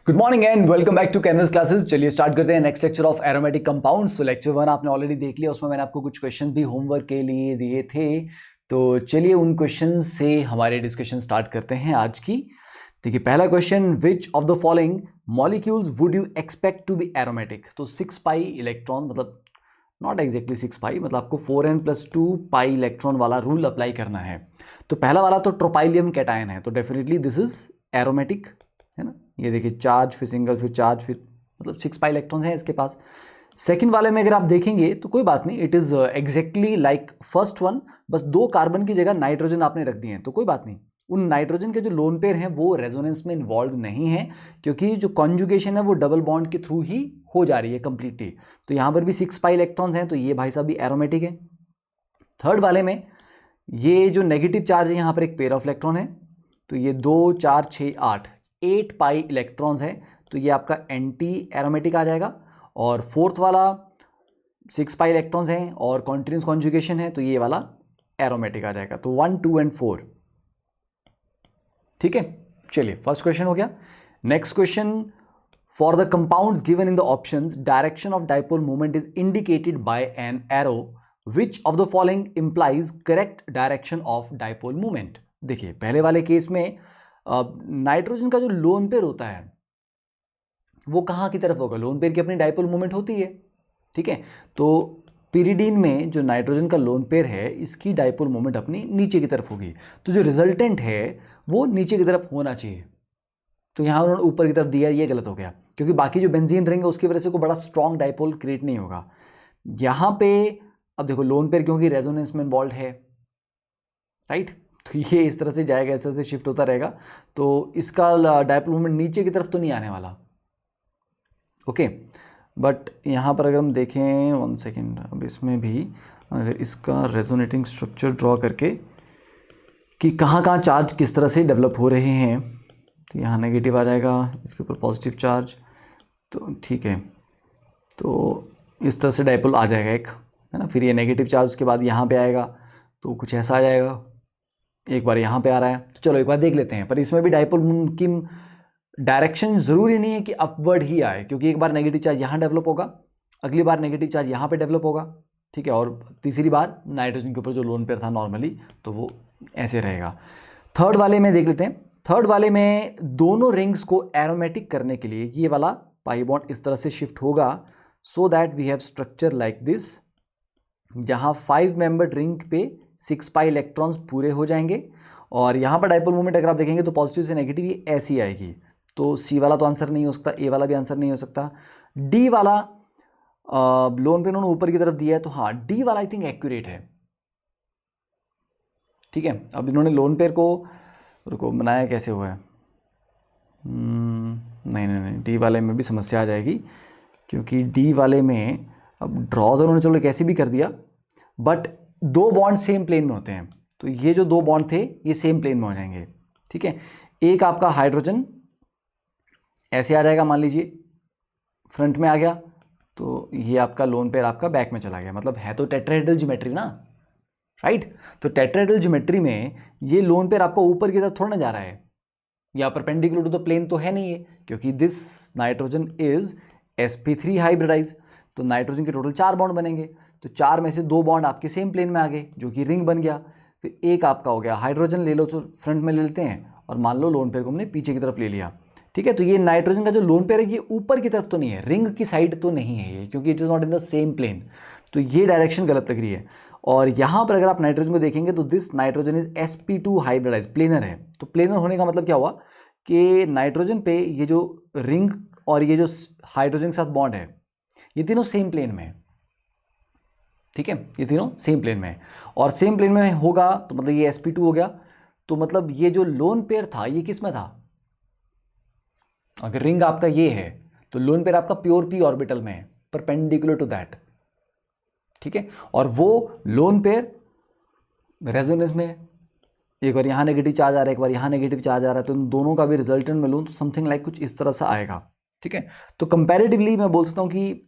Good morning and welcome back to Canvas classes. चलिए start करते हैं next lecture of aromatic compounds. तो lecture 1 आपने ऑलरेडी देख लिया, उसमें मैंने आपको कुछ क्वेश्चन भी होमवर्क के लिए दिए थे। तो चलिए उन क्वेश्चन से हमारे डिस्कशन स्टार्ट करते हैं आज की। देखिए पहला question, which of the following molecules would you expect to be aromatic. तो 6 पाई इलेक्ट्रॉन, मतलब नॉट एग्जैक्टली 6 पाई, मतलब आपको 4n+2 पाई इलेक्ट्रॉन वाला रूल अप्लाई करना है। तो पहला वाला तो ट्रोपाइलियम कैटायन है, तो डेफिनेटली दिस इज एरोमेटिक, है ना। ये देखिए चार्ज फिर सिंगल फिर चार्ज फिर, मतलब 6 पाई इलेक्ट्रॉन है इसके पास। सेकंड वाले में अगर आप देखेंगे तो कोई बात नहीं, it is exactly like first one, बस 2 कार्बन की जगह नाइट्रोजन आपने रख दिए हैं, तो कोई बात नहीं। उन नाइट्रोजन के जो लोन पेयर हैं वो रेजोनेंस में इन्वॉल्व नहीं है, क्योंकि जो कॉन्जुगेशन है वो डबल बॉन्ड के थ्रू ही हो जा रही है कंप्लीटली। तो यहाँ पर भी 6 पाई इलेक्ट्रॉन्स हैं, तो ये भाई साहब भी एरोमेटिक है। थर्ड वाले में ये जो नेगेटिव चार्ज है, यहाँ पर एक पेयर ऑफ इलेक्ट्रॉन है, तो ये 2 4 6 8 पाई इलेक्ट्रॉन्स है, तो ये आपका एंटी एरोमेटिक आ जाएगा। और फोर्थ वाला 6 पाई इलेक्ट्रॉन्स हैं और कॉन्टिन्यूस कॉन्जुगेशन है, तो ये वाला एरोमेटिक आ जाएगा। तो 1 2 एंड 4, ठीक है। चलिए फर्स्ट क्वेश्चन हो गया। Next question, for the compounds given in the options direction of dipole movement is indicated by an arrow, which of the following implies correct direction of dipole movement. देखिए पहले वाले case में nitrogen का जो lone pair होता है वो कहाँ की तरफ होगा, लोन पेयर की अपनी डाइपोल मूवमेंट होती है, ठीक है। तो पिरिडीन में जो नाइट्रोजन का लोन पेयर है इसकी डाइपोल मूवमेंट अपनी नीचे की तरफ होगी, तो जो रिजल्टेंट है वो नीचे की तरफ होना चाहिए। तो यहाँ उन्होंने ऊपर की तरफ दिया, ये गलत हो गया, क्योंकि बाकी जो बेंजीन रिंग है उसकी वजह से कोई बड़ा स्ट्रॉन्ग डाइपोल क्रिएट नहीं होगा। यहाँ पे अब देखो लोन पेयर क्योंकि रेजोनेंस में इन्वॉल्व है, राइट, तो ये इस तरह से जाएगा, इस तरह से शिफ्ट होता रहेगा, तो इसका डाइपोल मोमेंट नीचे की तरफ तो नहीं आने वाला, ओके। बट यहाँ पर अगर हम देखें 1 सेकेंड, अब इसमें भी अगर इसका रेजोनेटिंग स्ट्रक्चर ड्रॉ करके कि कहाँ कहाँ चार्ज किस तरह से डेवलप हो रहे हैं, तो यहाँ नेगेटिव आ जाएगा, इसके ऊपर पॉजिटिव चार्ज, तो ठीक है। तो इस तरह से डाइपोल आ जाएगा एक, है ना। फिर ये नेगेटिव चार्ज उसके बाद यहाँ पे आएगा, तो कुछ ऐसा आ जाएगा। एक बार यहाँ पे आ रहा है, तो चलो एक बार देख लेते हैं। पर इसमें भी डाइपोल की डायरेक्शन ज़रूरी नहीं है कि अपवर्ड ही आए, क्योंकि एक बार नेगेटिव चार्ज यहाँ डेवलप होगा, अगली बार नेगेटिव चार्ज यहाँ पे डेवलप होगा, ठीक है, और तीसरी बार नाइट्रोजन के ऊपर जो लोन पेयर था नॉर्मली, तो वो ऐसे रहेगा। थर्ड वाले में देख लेते हैं। थर्ड वाले में दोनों रिंग्स को एरोमेटिक करने के लिए ये वाला पाई बॉन्ड इस तरह से शिफ्ट होगा, so that we have structure like this, जहाँ 5 मेंबर्ड रिंग पे 6 पाई इलेक्ट्रॉन्स पूरे हो जाएंगे। और यहाँ पर डाइपोल मूवमेंट अगर आप देखेंगे तो पॉजिटिव से नेगेटिव ये ऐसी आएगी, तो सी वाला तो आंसर नहीं हो सकता, ए वाला भी आंसर नहीं हो सकता। डी वाला लोन पे उन्होंने ऊपर की तरफ दिया है, तो हाँ डी वाला आई थिंक एक्यूरेट है, ठीक है। अब इन्होंने लोन पेयर को रुको बनाया कैसे हुआ है, नहीं नहीं नहीं, डी वाले में भी समस्या आ जाएगी, क्योंकि डी वाले में अब ड्रॉ तो उन्होंने चलो कैसे भी कर दिया, बट 2 बॉन्ड सेम प्लेन में होते हैं, तो ये जो 2 बॉन्ड थे ये सेम प्लेन में हो जाएंगे, ठीक है। एक आपका हाइड्रोजन ऐसे आ जाएगा, मान लीजिए फ्रंट में आ गया, तो ये आपका लोन पेयर आपका बैक में चला गया, मतलब है तो टेट्राहेड्रल ज्योमेट्री ना, राइट। तो टेट्राहेड्रल ज्योमेट्री में ये लोन पेयर आपका ऊपर की तरफ थोड़ा ना जा रहा है, या परपेंडिकुलर टू द प्लेन तो है नहीं है, क्योंकि this nitrogen is sp3 hybridize, तो नाइट्रोजन के टोटल 4 बॉन्ड बनेंगे, तो 4 में से 2 बॉन्ड आपके सेम प्लेन में आ गए, जो कि रिंग बन गया। फिर एक आपका हो गया हाइड्रोजन, ले लो तो फ्रंट में ले लेते हैं, और मान लो लोन पेयर को हमने पीछे की तरफ ले लिया, ठीक है। तो ये नाइट्रोजन का जो लोन पेयर है ये ऊपर की तरफ तो नहीं है, रिंग की साइड तो नहीं है ये, क्योंकि it is not in the same plane, तो ये डायरेक्शन गलत लग रही है। और यहाँ पर अगर आप नाइट्रोजन को देखेंगे तो this nitrogen is sp2 hybridize, planar है। तो प्लेनर होने का मतलब क्या हुआ कि नाइट्रोजन पे ये जो रिंग और ये जो हाइड्रोजन के साथ बॉन्ड है ये तीनों सेम प्लेन में है, ठीक है, ये तीनों सेम प्लेन में है। और सेम प्लेन में होगा तो मतलब ये sp2 हो गया, तो मतलब ये जो लोन पेयर था ये किस में था, अगर रिंग आपका ये है तो लोन पेयर आपका प्योर p ऑर्बिटल में है, परपेंडिकुलर टू दैट, ठीक है। और वो लोन पेयर रेजोनेंस में है, एक बार यहाँ नेगेटिव चार्ज आ रहा है, एक बार यहाँ नेगेटिव चार्ज आ रहा है, तो इन दोनों का भी रिजल्टेंट में लूँ तो समथिंग लाइक कुछ इस तरह से आएगा, ठीक है। तो कंपैरेटिवली मैं बोल सकता हूँ कि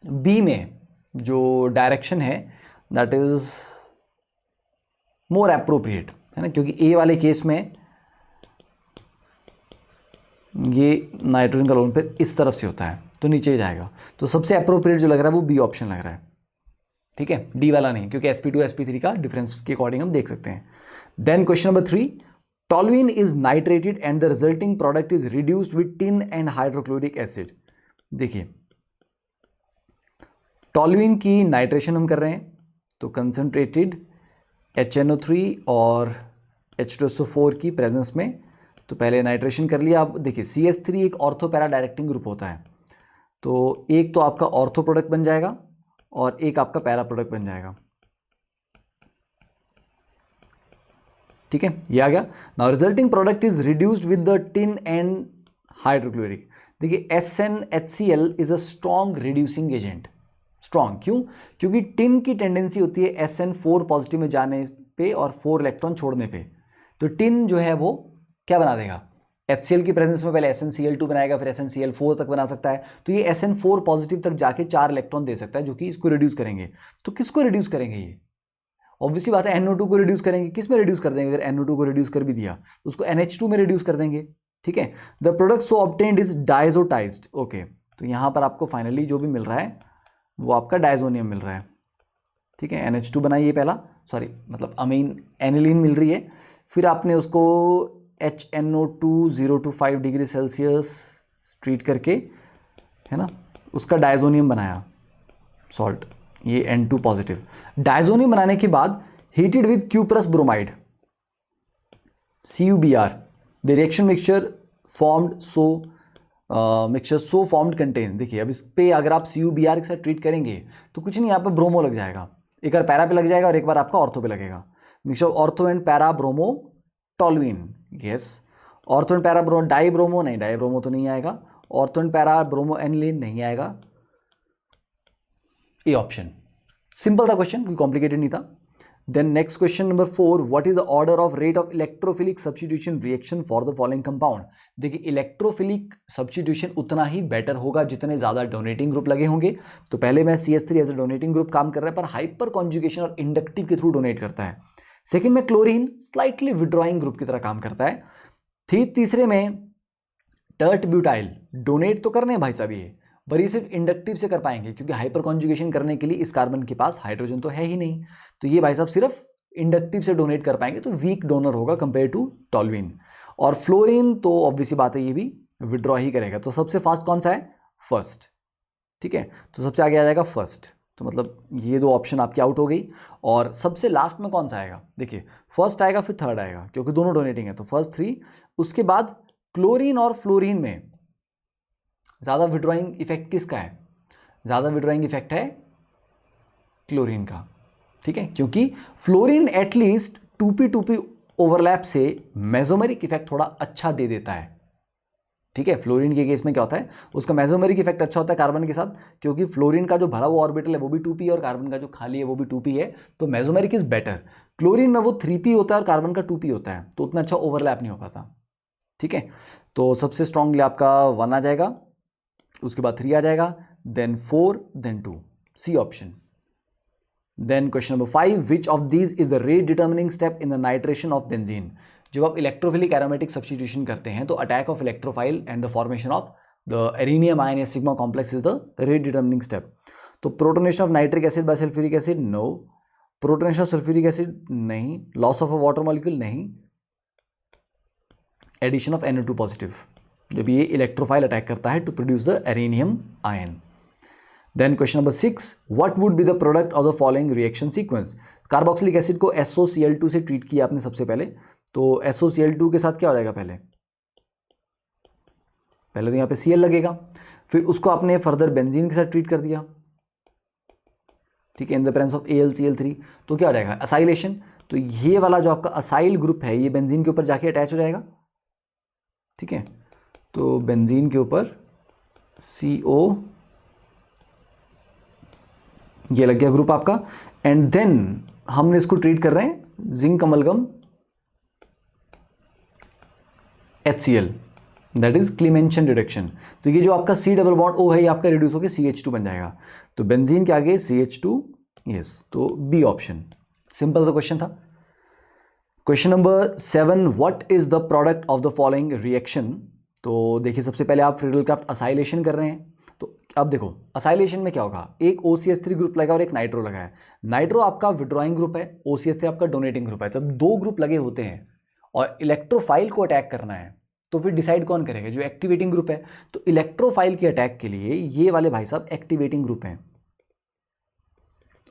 बी में जो डायरेक्शन है दैट इज मोर अप्रोप्रिएट, है ना, क्योंकि ए वाले केस में ये नाइट्रोजन का लोन पेयर इस तरफ से होता है तो नीचे ही जाएगा। तो सबसे अप्रोप्रिएट जो लग रहा है वो बी ऑप्शन लग रहा है, ठीक है, डी वाला नहीं, क्योंकि sp2 sp3 का डिफरेंस के अकॉर्डिंग हम देख सकते हैं। Then question number 3, toluene is nitrated and the resulting product is reduced with tin and hydrochloric acid. देखिए टॉल्यूइन की नाइट्रेशन हम कर रहे हैं तो कंसंट्रेटेड HNO3 और H2SO4 की प्रेजेंस में, तो पहले नाइट्रेशन कर लिया। अब देखिए CH3 एक ऑर्थो पैरा डायरेक्टिंग ग्रुप होता है, तो एक तो आपका ऑर्थो प्रोडक्ट बन जाएगा और एक आपका पैरा प्रोडक्ट बन जाएगा, ठीक है, ये आ गया। Now resulting product is reduced with the tin and hydrochloric. देखिए SnHCl is a strong reducing agent. Strong क्यों? क्योंकि टिन की टेंडेंसी होती है SN4 पॉजिटिव में जाने पे और 4 इलेक्ट्रॉन छोड़ने पे, तो टिन जो है वो क्या बना देगा, HCl की प्रेजेंस में पहले SnCl2 बनाएगा, फिर SnCl4 तक बना सकता है, तो ये SN4 पॉजिटिव तक जाके 4 इलेक्ट्रॉन दे सकता है, जो कि इसको रिड्यूस करेंगे। तो किसको रिड्यूस करेंगे? ये ऑब्वियसली बात है NO2 को रिड्यूस करेंगे। किस में रिड्यूस कर देंगे? अगर NO2 को रिड्यूस कर भी दिया तो उसको NH2 में रिड्यूस कर देंगे, ठीक है। The product so obtained is diazotized. Okay, तो यहाँ पर आपको फाइनली जो भी मिल रहा है वो आपका डायजोनियम मिल रहा है, ठीक है। NH2 बनाइए पहला, सॉरी मतलब अमीन एनिलीन मिल रही है, फिर आपने उसको HNO2 0 to 5 degree Celsius treat करके, है ना, उसका डायजोनियम बनाया सॉल्ट, ये N2 पॉजिटिव। डायजोनियम बनाने के बाद heated with cuprous bromide CuBr, the reaction mixture formed so formed contain. देखिए अब इस पे अगर आप CuBr के साथ ट्रीट करेंगे तो कुछ नहीं, यहाँ पे ब्रोमो लग जाएगा, एक बार पैरा पे लग जाएगा और एक बार आपका ऑर्थो पे लगेगा। Mixture ortho and para bromo toluene, yes. Ortho and para bromo di bromo, नहीं डाई ब्रोमो तो नहीं आएगा। Ortho and para bromo aniline नहीं आएगा, ए ऑप्शन। सिंपल था क्वेश्चन, कोई कॉम्प्लिकेटेड नहीं था। Then next question number 4, what is the order of rate of electrophilic substitution reaction for the following compound. देखिए इलेक्ट्रोफिलिक सब्स्टिट्यूशन उतना ही बेटर होगा जितने ज्यादा डोनेटिंग ग्रुप लगे होंगे। तो पहले में CH3 as a donating group काम कर रहा है पर हाइपर कॉन्जुगेशन और इंडक्टिव के थ्रू डोनेट करता है। सेकेंड में क्लोरीन स्लाइटली विड्रॉइंग ग्रुप की तरह काम करता है। तीसरे में टर्ट ब्यूटाइल डोनेट तो करने हैं भाई साहब ये, पर ये सिर्फ इंडक्टिव से कर पाएंगे क्योंकि हाइपर कॉन्जुगेशन करने के लिए इस कार्बन के पास हाइड्रोजन तो है ही नहीं, तो ये भाई साहब सिर्फ इंडक्टिव से डोनेट कर पाएंगे, तो वीक डोनर होगा कंपेयर टू टॉल्यूइन। और फ्लोरीन तो ऑब्वियसली बात है ये भी विड्रॉ ही करेगा। तो सबसे फास्ट कौन सा है? फर्स्ट, ठीक है, तो सबसे आगे आ जाएगा फर्स्ट। तो मतलब ये दो ऑप्शन आपकी आउट हो गई। और सबसे लास्ट में कौन सा आएगा? देखिए फर्स्ट आएगा फिर थर्ड आएगा क्योंकि दोनों डोनेटिंग है, तो फर्स्ट 3, उसके बाद क्लोरीन और फ्लोरीन में ज़्यादा विड्रॉइंग इफेक्ट किसका है? ज़्यादा विड्रॉइंग इफेक्ट है क्लोरीन का, ठीक है, क्योंकि फ्लोरीन एटलीस्ट 2p ओवरलैप से मेसोमेरिक इफेक्ट थोड़ा अच्छा दे देता है, ठीक है। फ्लोरीन के केस में क्या होता है, उसका मेसोमेरिक इफेक्ट अच्छा होता है कार्बन के साथ, क्योंकि फ्लोरीन का जो भरा हुआ ऑर्बिटल है वो भी 2p और कार्बन का जो खाली है वो भी 2p है, तो मेसोमेरिक इज बेटर। क्लोरीन में वो 3p होता है और कार्बन का 2p होता है, तो उतना अच्छा ओवरलैप नहीं हो पाता, ठीक है। तो सबसे स्ट्रांगली आपका 1 आ जाएगा, उसके बाद 3 आ जाएगा, then 4, then 2, C option. Then question number 5, which of these is the rate determining step in the nitration of benzene. जब आप इलेक्ट्रोफिलिक एरोमेटिक सब्स्टिट्यूशन करते हैं तो attack of electrophile and the formation of the arenium ion या sigma complex is the rate determining step. तो protonation of nitric acid by sulphuric acid, no. Protonation of sulphuric acid, नहीं। Loss of a water molecule, नहीं। Addition of NO2 positive, जब ये electrophile attack करता है to produce the arenium ion. Then question number 6, what would be the product of the following reaction sequence. Carboxylic acid को SOCl2 से treat किया आपने सबसे पहले, तो SOCl2 के साथ क्या हो जाएगा? पहले तो यहाँ पे Cl लगेगा, फिर उसको आपने फर्दर बेंजीन के साथ ट्रीट कर दिया, ठीक है, इन द प्रेजेंस ऑफ AlCl3, तो क्या हो जाएगा? असाइलेशन। तो ये वाला जो आपका असाइल ग्रुप है ये बेंजीन के ऊपर जाके अटैच हो जाएगा, ठीक है। तो बेंजीन के ऊपर CO, ये लग गया ग्रुप आपका, एंड देन हमने इसको ट्रीट कर रहे हैं zinc amalgam HCl, that is क्लीमेंशन reduction. तो ये जो आपका C डबल बॉन्ड O है ये आपका रिड्यूस होकर CH2 बन जाएगा, तो बेंजीन के आगे CH2, यस, तो बी ऑप्शन। सिंपल सा क्वेश्चन था। Question number 7, what is the product of the following reaction. तो देखिए सबसे पहले आप फ्रीडल क्राफ्ट असाइलेशन कर रहे हैं। तो अब देखो असाइलेशन में क्या होगा, एक OCH3 ग्रुप लगा और एक नाइट्रो लगा है। नाइट्रो आपका विड्रॉइंग ग्रुप है, OCH3 आपका डोनेटिंग ग्रुप है। जब दो ग्रुप लगे होते हैं और इलेक्ट्रोफाइल को अटैक करना है तो फिर डिसाइड कौन करेगा, जो एक्टिवेटिंग ग्रुप है। तो इलेक्ट्रोफाइल के अटैक के लिए ये वाले भाई साहब एक्टिवेटिंग ग्रुप हैं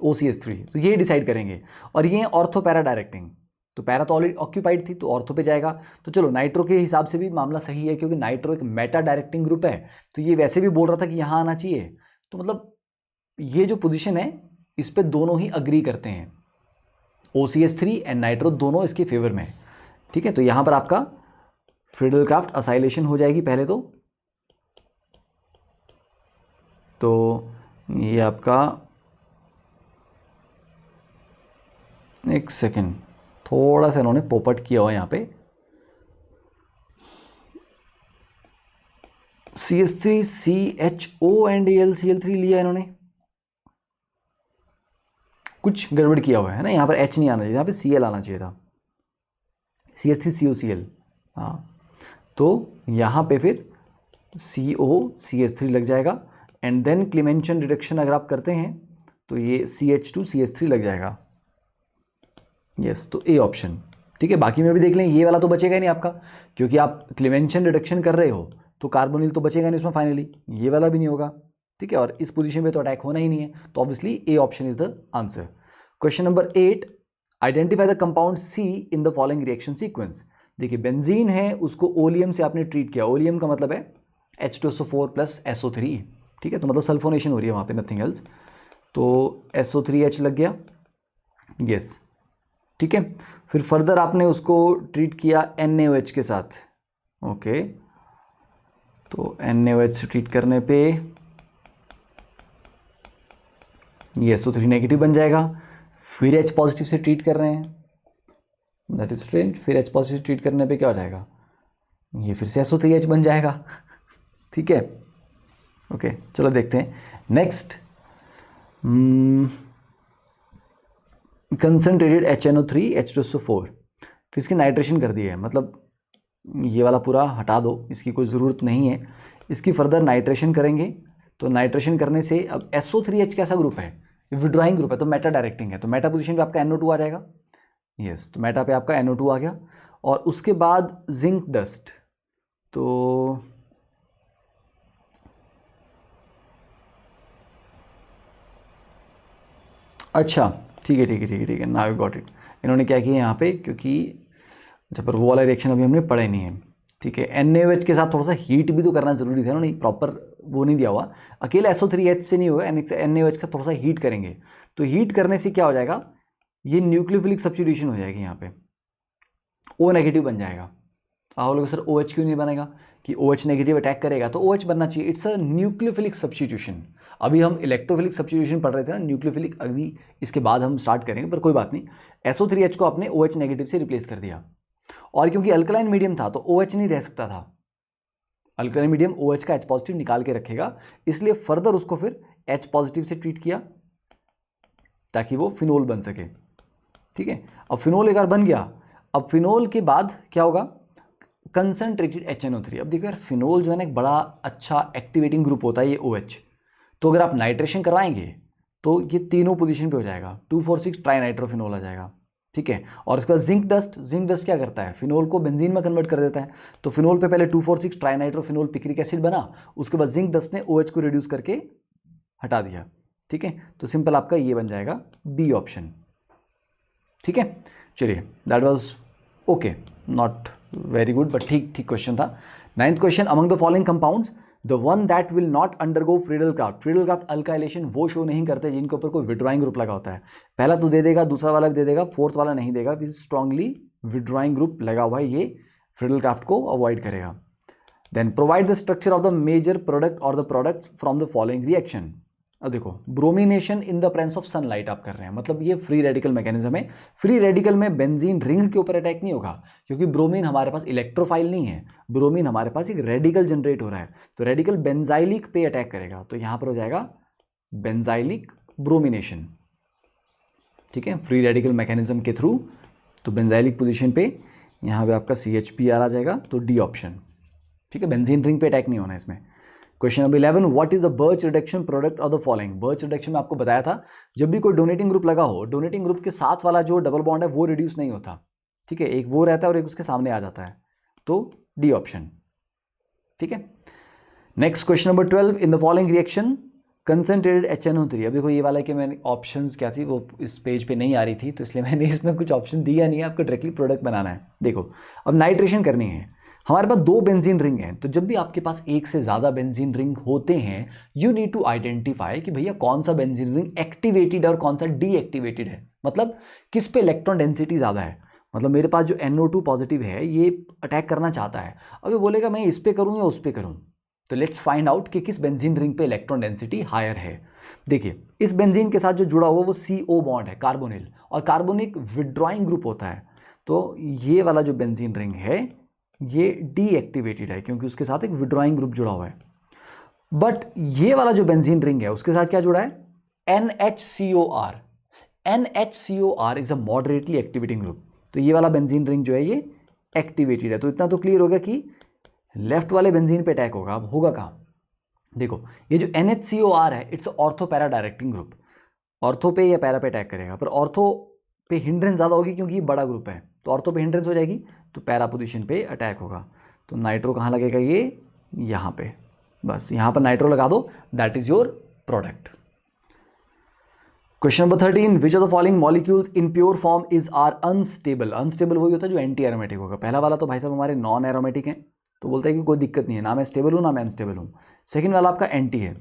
OCH3, तो ये डिसाइड करेंगे। और ये ऑर्थो पैरा डायरेक्टिंग, तो पैरा तो ऑलरेडी ऑक्यूपाइड थी तो ऑर्थो पे जाएगा। तो चलो नाइट्रो के हिसाब से भी मामला सही है क्योंकि नाइट्रो एक मेटा डायरेक्टिंग ग्रुप है, तो ये वैसे भी बोल रहा था कि यहाँ आना चाहिए। तो मतलब ये जो पोजीशन है इस पे दोनों ही अग्री करते हैं, OCH3 एंड नाइट्रो दोनों इसके फेवर में। ठीक है, तो यहाँ पर आपका फ्रीडल क्राफ्ट असाइलेशन हो जाएगी पहले तो ये आपका, एक सेकेंड, थोड़ा सा इन्होंने पोपट किया हुआ यहाँ पे। CH3 CHO एंड AlCl3 लिया इन्होंने, कुछ गड़बड़ किया हुआ है ना, यहाँ पर H नहीं आना चाहिए, यहाँ पे Cl आना चाहिए था, CH3 COCl। हाँ, तो यहाँ पे फिर COCH3 लग जाएगा एंड देन क्लीमेंशन रिडक्शन अगर आप करते हैं तो ये CH2 CH3 लग जाएगा। यस, तो ए ऑप्शन। ठीक है, बाकी में भी देख लें, ये वाला तो बचेगा ही नहीं आपका, क्योंकि आप क्लीमेंशन रिडक्शन कर रहे हो तो कार्बोनिल तो बचेगा नहीं उसमें फाइनली, ये वाला भी नहीं होगा। ठीक है, और इस पोजीशन पे तो अटैक होना ही नहीं है, तो obviously A option is the answer. Question number 8, identify the compound C in the following reaction sequence. देखिए बेंजीन है, उसको ओलियम से आपने ट्रीट किया, ओलियम का मतलब है H2SO4 प्लस SO3। ठीक है, तो मतलब सल्फोनेशन हो रही है वहाँ पे, नथिंग एल्स। तो SO3H लग गया, यस। ठीक है, फिर फर्दर आपने उसको ट्रीट किया NaOH के साथ। ओके, तो NaOH से ट्रीट करने पे ये SO3 नेगेटिव बन जाएगा। फिर H पॉजिटिव से ट्रीट कर रहे हैं, दैट इज स्ट्रेंज। फिर H पॉजिटिव ट्रीट करने पे क्या हो जाएगा, ये फिर से SO3H बन जाएगा। ठीक है, ओके, चलो देखते हैं नेक्स्ट। कंसनट्रेटेड HNO3 H2SO4, फिर इसकी नाइट्रेशन कर दी है, मतलब ये वाला पूरा हटा दो, इसकी कोई ज़रूरत नहीं है। इसकी फर्दर नाइट्रेशन करेंगे, तो नाइट्रेशन करने से अब SO3H कैसा ग्रुप है, विड्रॉइंग ग्रुप है, तो मेटा डायरेक्टिंग है, तो मेटा पोजीशन पे आपका NO2 आ जाएगा। यस, तो मेटा पे आपका NO2 आ गया। और उसके बाद जिंक डस्ट, तो अच्छा ठीक है, नाउ यू गॉट इट। इन्होंने क्या किया यहाँ पे, क्योंकि अच्छा पर वो वाला रिएक्शन अभी हमने पढ़ा ही नहीं है। ठीक है, NaOH के साथ थोड़ा सा हीट भी तो करना जरूरी था, उन्होंने प्रॉपर वो नहीं दिया हुआ, अकेले SO3H से नहीं होगा, NaOH का थोड़ा सा हीट करेंगे। तो हीट करने से क्या हो जाएगा, ये न्यूक्लियोफिलिक सब्स्टिट्यूशन हो जाएगी, यहाँ पे O नेगेटिव बन जाएगा। आप लोग सर OH क्यों नहीं बनेगा, कि OH नेगेटिव अटैक करेगा तो OH बनना चाहिए, इट्स अ न्यूक्लियोफिलिक सब्स्टिट्यूशन। अभी हम इलेक्ट्रोफिलिक सब्स्टिट्यूशन पढ़ रहे थे ना, न्यूक्लियोफिलिक अभी इसके बाद हम स्टार्ट करेंगे, पर कोई बात नहीं। SO3H को आपने OH नेगेटिव से रिप्लेस कर दिया, और क्योंकि अल्कलाइन मीडियम था तो OH नहीं रह सकता था, अल्कलाइन मीडियम OH का H पॉजिटिव निकाल के रखेगा, इसलिए फर्दर उसको फिर H पॉजिटिव से ट्रीट किया ताकि वो फिनोल बन सके। ठीक है, अब फिनोल एक बार बन गया, अब फिनोल के बाद क्या होगा, कंसनट्रेटेड HNO3। अब देखो यार, फिनोल जो है ना एक बड़ा अच्छा एक्टिवेटिंग ग्रुप होता है ये OH, तो अगर आप नाइट्रेशन करवाएंगे तो ये तीनों पोजीशन पे हो जाएगा, 2,4,6 ट्राई नाइट्रोफिनोल आ जाएगा। ठीक है, और इसका जिंक डस्ट क्या करता है, फिनोल को बेंजीन में कन्वर्ट कर देता है। तो फिनोल पे पहले 2,4,6 ट्राई नाइट्रोफिनोल पिक्रिक एसिड बना, उसके बाद जिंक डस्ट ने OH को रिड्यूस करके हटा दिया। ठीक है, तो सिंपल आपका ये बन जाएगा बी ऑप्शन। ठीक है, चलिए that was okay, not very good but ठीक क्वेश्चन था। 9th question, among the following compounds the one that will not undergo Friedel craft alkylation वो शो नहीं करते जिनके ऊपर कोई विड्रॉइंग ग्रुप लगा होता है। पहला तो दे देगा, दूसरा वाला भी दे देगा, फोर्थ वाला नहीं देगा, स्ट्रांगली विड्रॉइंग ग्रुप लगा हुआ है, ये फ्रीडल क्राफ्ट को अवॉइड करेगा। Then provide the structure of the major product और the products from the following reaction. अब देखो, bromination in the presence of sunlight आप कर रहे हैं, मतलब ये फ्री रेडिकल मैकेनिज्म है। फ्री रेडिकल में बेंजीन रिंग के ऊपर अटैक नहीं होगा, क्योंकि ब्रोमीन हमारे पास इलेक्ट्रोफाइल नहीं है, ब्रोमीन हमारे पास एक रेडिकल जनरेट हो रहा है, तो रेडिकल बेंजाइलिक पे अटैक करेगा, तो यहां पर हो जाएगा बेंजाइलिक ब्रोमिनेशन। ठीक है, फ्री रेडिकल मैकेनिज्म के थ्रू, तो बेंजाइलिक पोजिशन पे यहाँ पे आपका CH2 आ जाएगा, तो डी ऑप्शन। ठीक है, बेंजीन रिंग पे अटैक नहीं होना इसमें। Question number 11, what is the birch reduction product of the following. Birch reduction में आपको बताया था जब भी कोई डोनेटिंग ग्रुप लगा हो, डोनेटिंग ग्रुप के साथ वाला जो डबल बॉन्ड है वो रिड्यूस नहीं होता, ठीक है, एक वो रहता है और एक उसके सामने आ जाता है, तो डी ऑप्शन, ठीक है। Next question number 12, in the following reaction concentrated HNO3। अब देखो ये वाला कि मैंने ऑप्शंस क्या थी वो इस पेज पे नहीं आ रही थी, तो इसलिए मैंने इसमें कुछ ऑप्शन दिया नहीं है, आपको डायरेक्टली प्रोडक्ट बनाना है। देखो अब नाइट्रेशन करनी है, हमारे पास 2 बेंजीन रिंग हैं, तो जब भी आपके पास एक से ज़्यादा बेंजीन रिंग होते हैं, यू नीड टू आइडेंटिफाई कि भैया कौन सा बेंजीन रिंग एक्टिवेटेड है और कौन सा डीएक्टिवेटेड है, मतलब किस पे इलेक्ट्रॉन डेंसिटी ज़्यादा है। मतलब मेरे पास जो NO2 पॉजिटिव है ये अटैक करना चाहता है, अब ये बोलेगा मैं इस पे करूँ या उस पे करूँ, तो लेट्स फाइंड आउट कि किस बेंजीन रिंग पे इलेक्ट्रॉन डेंसिटी हायर है। देखिए इस बेंजीन के साथ जो जुड़ा हुआ वो CO बॉन्ड है, कार्बोनिल, और कार्बोनिक विड्रॉइंग ग्रुप होता है, तो ये वाला जो बेंजीन रिंग है ये डीएक्टिवेटेड है क्योंकि उसके साथ एक विड्रॉइंग ग्रुप जुड़ा हुआ है। बट ये वाला जो बेंजीन रिंग है उसके साथ क्या जुड़ा है, NHCOR। NHCOR is a moderately activating group, तो ये वाला बेंजीन रिंग जो है ये एक्टिवेटेड है। तो इतना तो क्लियर होगा कि लेफ्ट वाले बेंजीन पे अटैक होगा। अब होगा कहाँ, देखो ये जो NHCOR है it's ortho para directing group, ortho पे या पैरा पे अटैक करेगा, पर ऑर्थो पे हिंड्रेंस ज़्यादा होगी क्योंकि ये बड़ा ग्रुप है, तो ऑर्थो पे हिंड्रेंस हो जाएगी तो पैरा पोजीशन पे अटैक होगा। तो नाइट्रो कहाँ लगेगा, ये यहाँ पे, बस यहाँ पर नाइट्रो लगा दो, that is your product. Question number 13, which of the following molecules in pure form is are unstable. Unstable वही होता है जो एंटी एरोमेटिक होगा। पहला वाला तो भाई साहब हमारे नॉन एरोमेटिक हैं, तो बोलता है कि कोई दिक्कत नहीं है, ना मैं स्टेबल हूँ ना मैं अनस्टेबल हूँ। सेकंड वाला आपका एंटी है,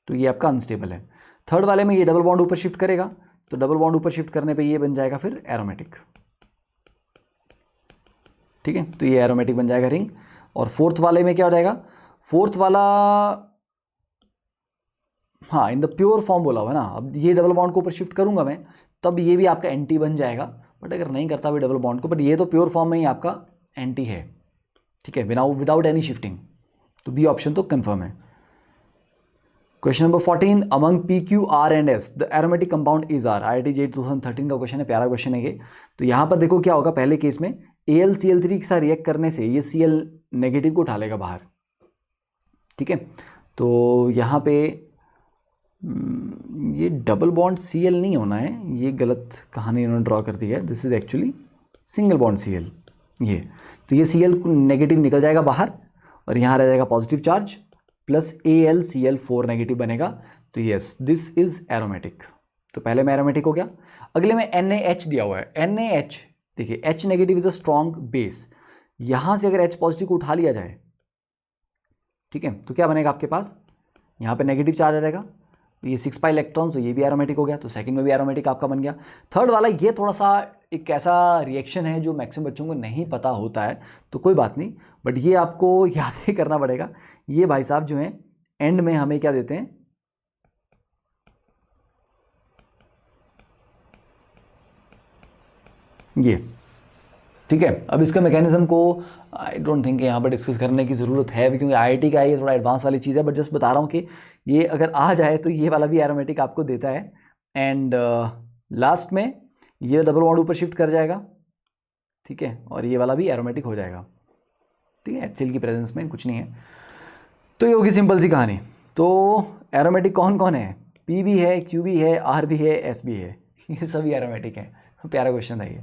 तो ये आपका अनस्टेबल है। थर्ड वाले में ये डबल बॉन्ड ऊपर शिफ्ट करेगा, तो डबल बॉन्ड ऊपर शिफ्ट करने पे ये बन जाएगा फिर एरोमेटिक, ठीक है, तो ये एरोमेटिक बन जाएगा रिंग। और फोर्थ वाले में क्या हो जाएगा, फोर्थ वाला हाँ इन द प्योर फॉर्म बोला हुआ है ना, अब ये डबल बॉन्ड को ऊपर शिफ्ट करूंगा मैं तब ये भी आपका एंटी बन जाएगा, बट अगर नहीं करता भी डबल बॉन्ड को, बट ये तो प्योर फॉर्म में ही आपका एंटी है, ठीक है, विदाउट एनी शिफ्टिंग, तो बी ऑप्शन तो कंफर्म है। Question number 14, among PQ, R and S the aromatic compound is R. IIT JEE 2013 का क्वेश्चन है, प्यारा क्वेश्चन है ये। तो यहाँ पर देखो क्या होगा, पहले केस में AlCl3 के साथ रिएक्ट करने से ये Cl नेगेटिव को उठा लेगा बाहर, ठीक है, तो यहाँ पे ये डबल बॉन्ड Cl नहीं होना है, ये गलत कहानी इन्होंने ड्रॉ कर दी है, this is actually single bond Cl, ये तो ये Cl नेगेटिव निकल जाएगा बाहर और यहाँ रह जाएगा positive charge plus AlCl4 negative बनेगा, तो यस दिस इज एरोमेटिक। तो पहले में एरोमेटिक हो गया। अगले में NaH दिया हुआ है, NaH देखिए H negative is a strong base, यहाँ से अगर H पॉजिटिव को उठा लिया जाए, ठीक है, तो क्या बनेगा आपके पास, यहाँ पे नेगेटिव चार्ज आ जाएगा, ये 6 पाई इलेक्ट्रॉन, तो ये भी एरोमेटिक हो गया, तो सेकंड में भी एरोमेटिक आपका बन गया। थर्ड वाला ये थोड़ा सा एक ऐसा रिएक्शन है जो मैक्सिमम बच्चों को नहीं पता होता है, तो कोई बात नहीं, बट ये आपको याद ही करना पड़ेगा। ये भाई साहब जो हैं एंड में हमें क्या देते हैं, ये, ठीक है। अब इसका मैकेनिज्म को आई डोंट थिंक यहाँ पर डिस्कस करने की ज़रूरत है क्योंकि IIT का ये थोड़ा एडवांस वाली चीज़ है, बट जस्ट बता रहा हूँ कि ये अगर आ जाए तो ये वाला भी एरोमेटिक आपको देता है। एंड लास्ट में ये डबल बॉन्ड ऊपर शिफ्ट कर जाएगा, ठीक है, और ये वाला भी एरोमेटिक हो जाएगा, ठीक है, HCl की प्रेजेंस में कुछ नहीं है। तो ये होगी सिंपल सी कहानी। तो एरोमेटिक कौन कौन है, P भी है, Q भी है, R भी है, S भी है, ये सभी एरोमेटिक है। प्यारा क्वेश्चन था ये।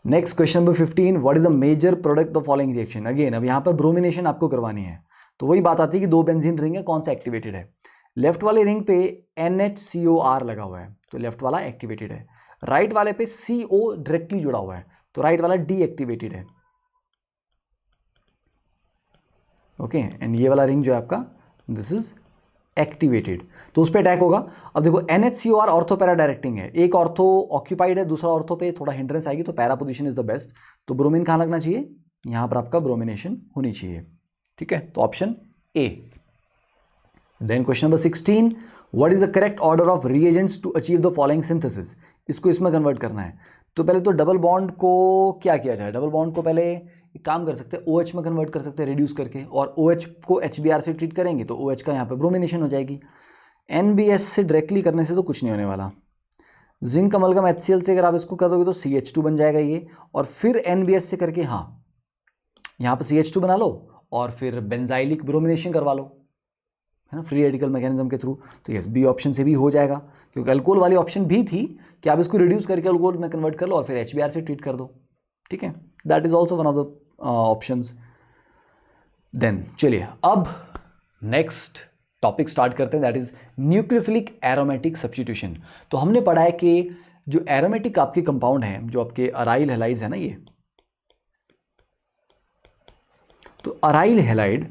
Next question number 15, what is the major product of following reaction. Again अब यहाँ पर ब्रोमिनेशन आपको करवानी है, तो वही बात आती है कि 2 बेंजीन रिंग है, कौन सा एक्टिवेटेड है। लेफ्ट वाले रिंग पे NHCOR लगा हुआ है, तो लेफ्ट वाला एक्टिवेटेड है। राइट वाले पे CO डायरेक्टली जुड़ा हुआ है, तो राइट वाला डीएक्टिवेटेड है, ओके, एंड ये वाला रिंग जो है आपका दिस इज एक्टिवेटेड, तो उस पर अटैक होगा। अब देखो NHCOR ऑर्थो पैरा डायरेक्टिंग है, एक ऑर्थो ऑक्यूपाइड है, दूसरा ऑर्थो पे थोड़ा हिंड्रेंस आएगी, तो para position is the best. तो ब्रोमीन कहाँ लगना चाहिए, यहाँ पर आपका ब्रोमिनेशन होनी चाहिए, ठीक है, तो option A। Then question number 16, what is the correct order of reagents to achieve the following synthesis. इसको इसमें कन्वर्ट करना है, तो पहले तो डबल बॉन्ड को क्या किया जाए, डबल बॉन्ड को पहले एक काम कर सकते हैं OH में कन्वर्ट कर सकते हैं रिड्यूस करके, और OH को HBr से ट्रीट करेंगे तो OH का यहाँ पे ब्रोमिनेशन हो जाएगी। NBS से डायरेक्टली करने से तो कुछ नहीं होने वाला, जिंक अमलगम HCl से अगर आप इसको कर दोगे तो CH2 बन जाएगा ये, और फिर NBS से करके हाँ यहाँ पे CH2 बना लो और फिर बेंजाइलिक ब्रोमिनेशन करवा लो, है ना, फ्री रेडिकल मैकेनिज्म के थ्रू। तो यस, बी ऑप्शन से भी हो जाएगा, क्योंकि अल्कोहल वाली ऑप्शन भी थी कि आप इसको रिड्यूस करके अल्कोहल में कन्वर्ट कर लो और फिर HBr से ट्रीट कर दो, ठीक है। That is also one of the options. देन चलिए अब नेक्स्ट टॉपिक स्टार्ट करते हैं, that is nucleophilic aromatic substitution. तो हमने पढ़ा है कि जो एरोमेटिक आपके कंपाउंड हैं, जो आपके अराइल हैलाइड्स है ना, ये तो अराइल हैलाइड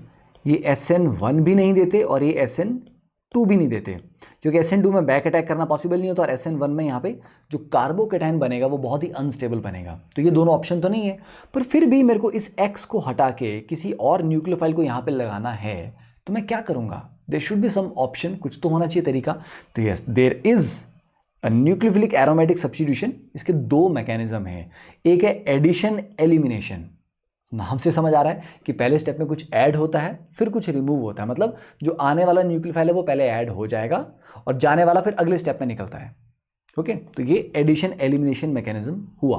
ये SN1 भी नहीं देते और ये SN2 भी नहीं देते, क्योंकि SN2 में बैक अटैक करना पॉसिबल नहीं होता और SN1 में यहाँ पे जो कार्बोकेटाइन बनेगा वो बहुत ही अनस्टेबल बनेगा। तो ये दोनों ऑप्शन तो नहीं है, पर फिर भी मेरे को इस X को हटा के किसी और न्यूक्लियोफाइल को यहाँ पे लगाना है, तो मैं क्या करूँगा? There should be some option, कुछ तो होना चाहिए तरीका। तो yes, there is a nucleophilic aromatic substitution. इसके दो मैकेनिज्म हैं, एक है एडिशन एलिमिनेशन। नाम से समझ आ रहा है कि पहले स्टेप में कुछ ऐड होता है फिर कुछ रिमूव होता है, मतलब जो आने वाला न्यूक्लियोफाइल है वो पहले ऐड हो जाएगा और जाने वाला फिर अगले स्टेप में निकलता है। ओके, तो ये एडिशन एलिमिनेशन मैकेनिज्म हुआ।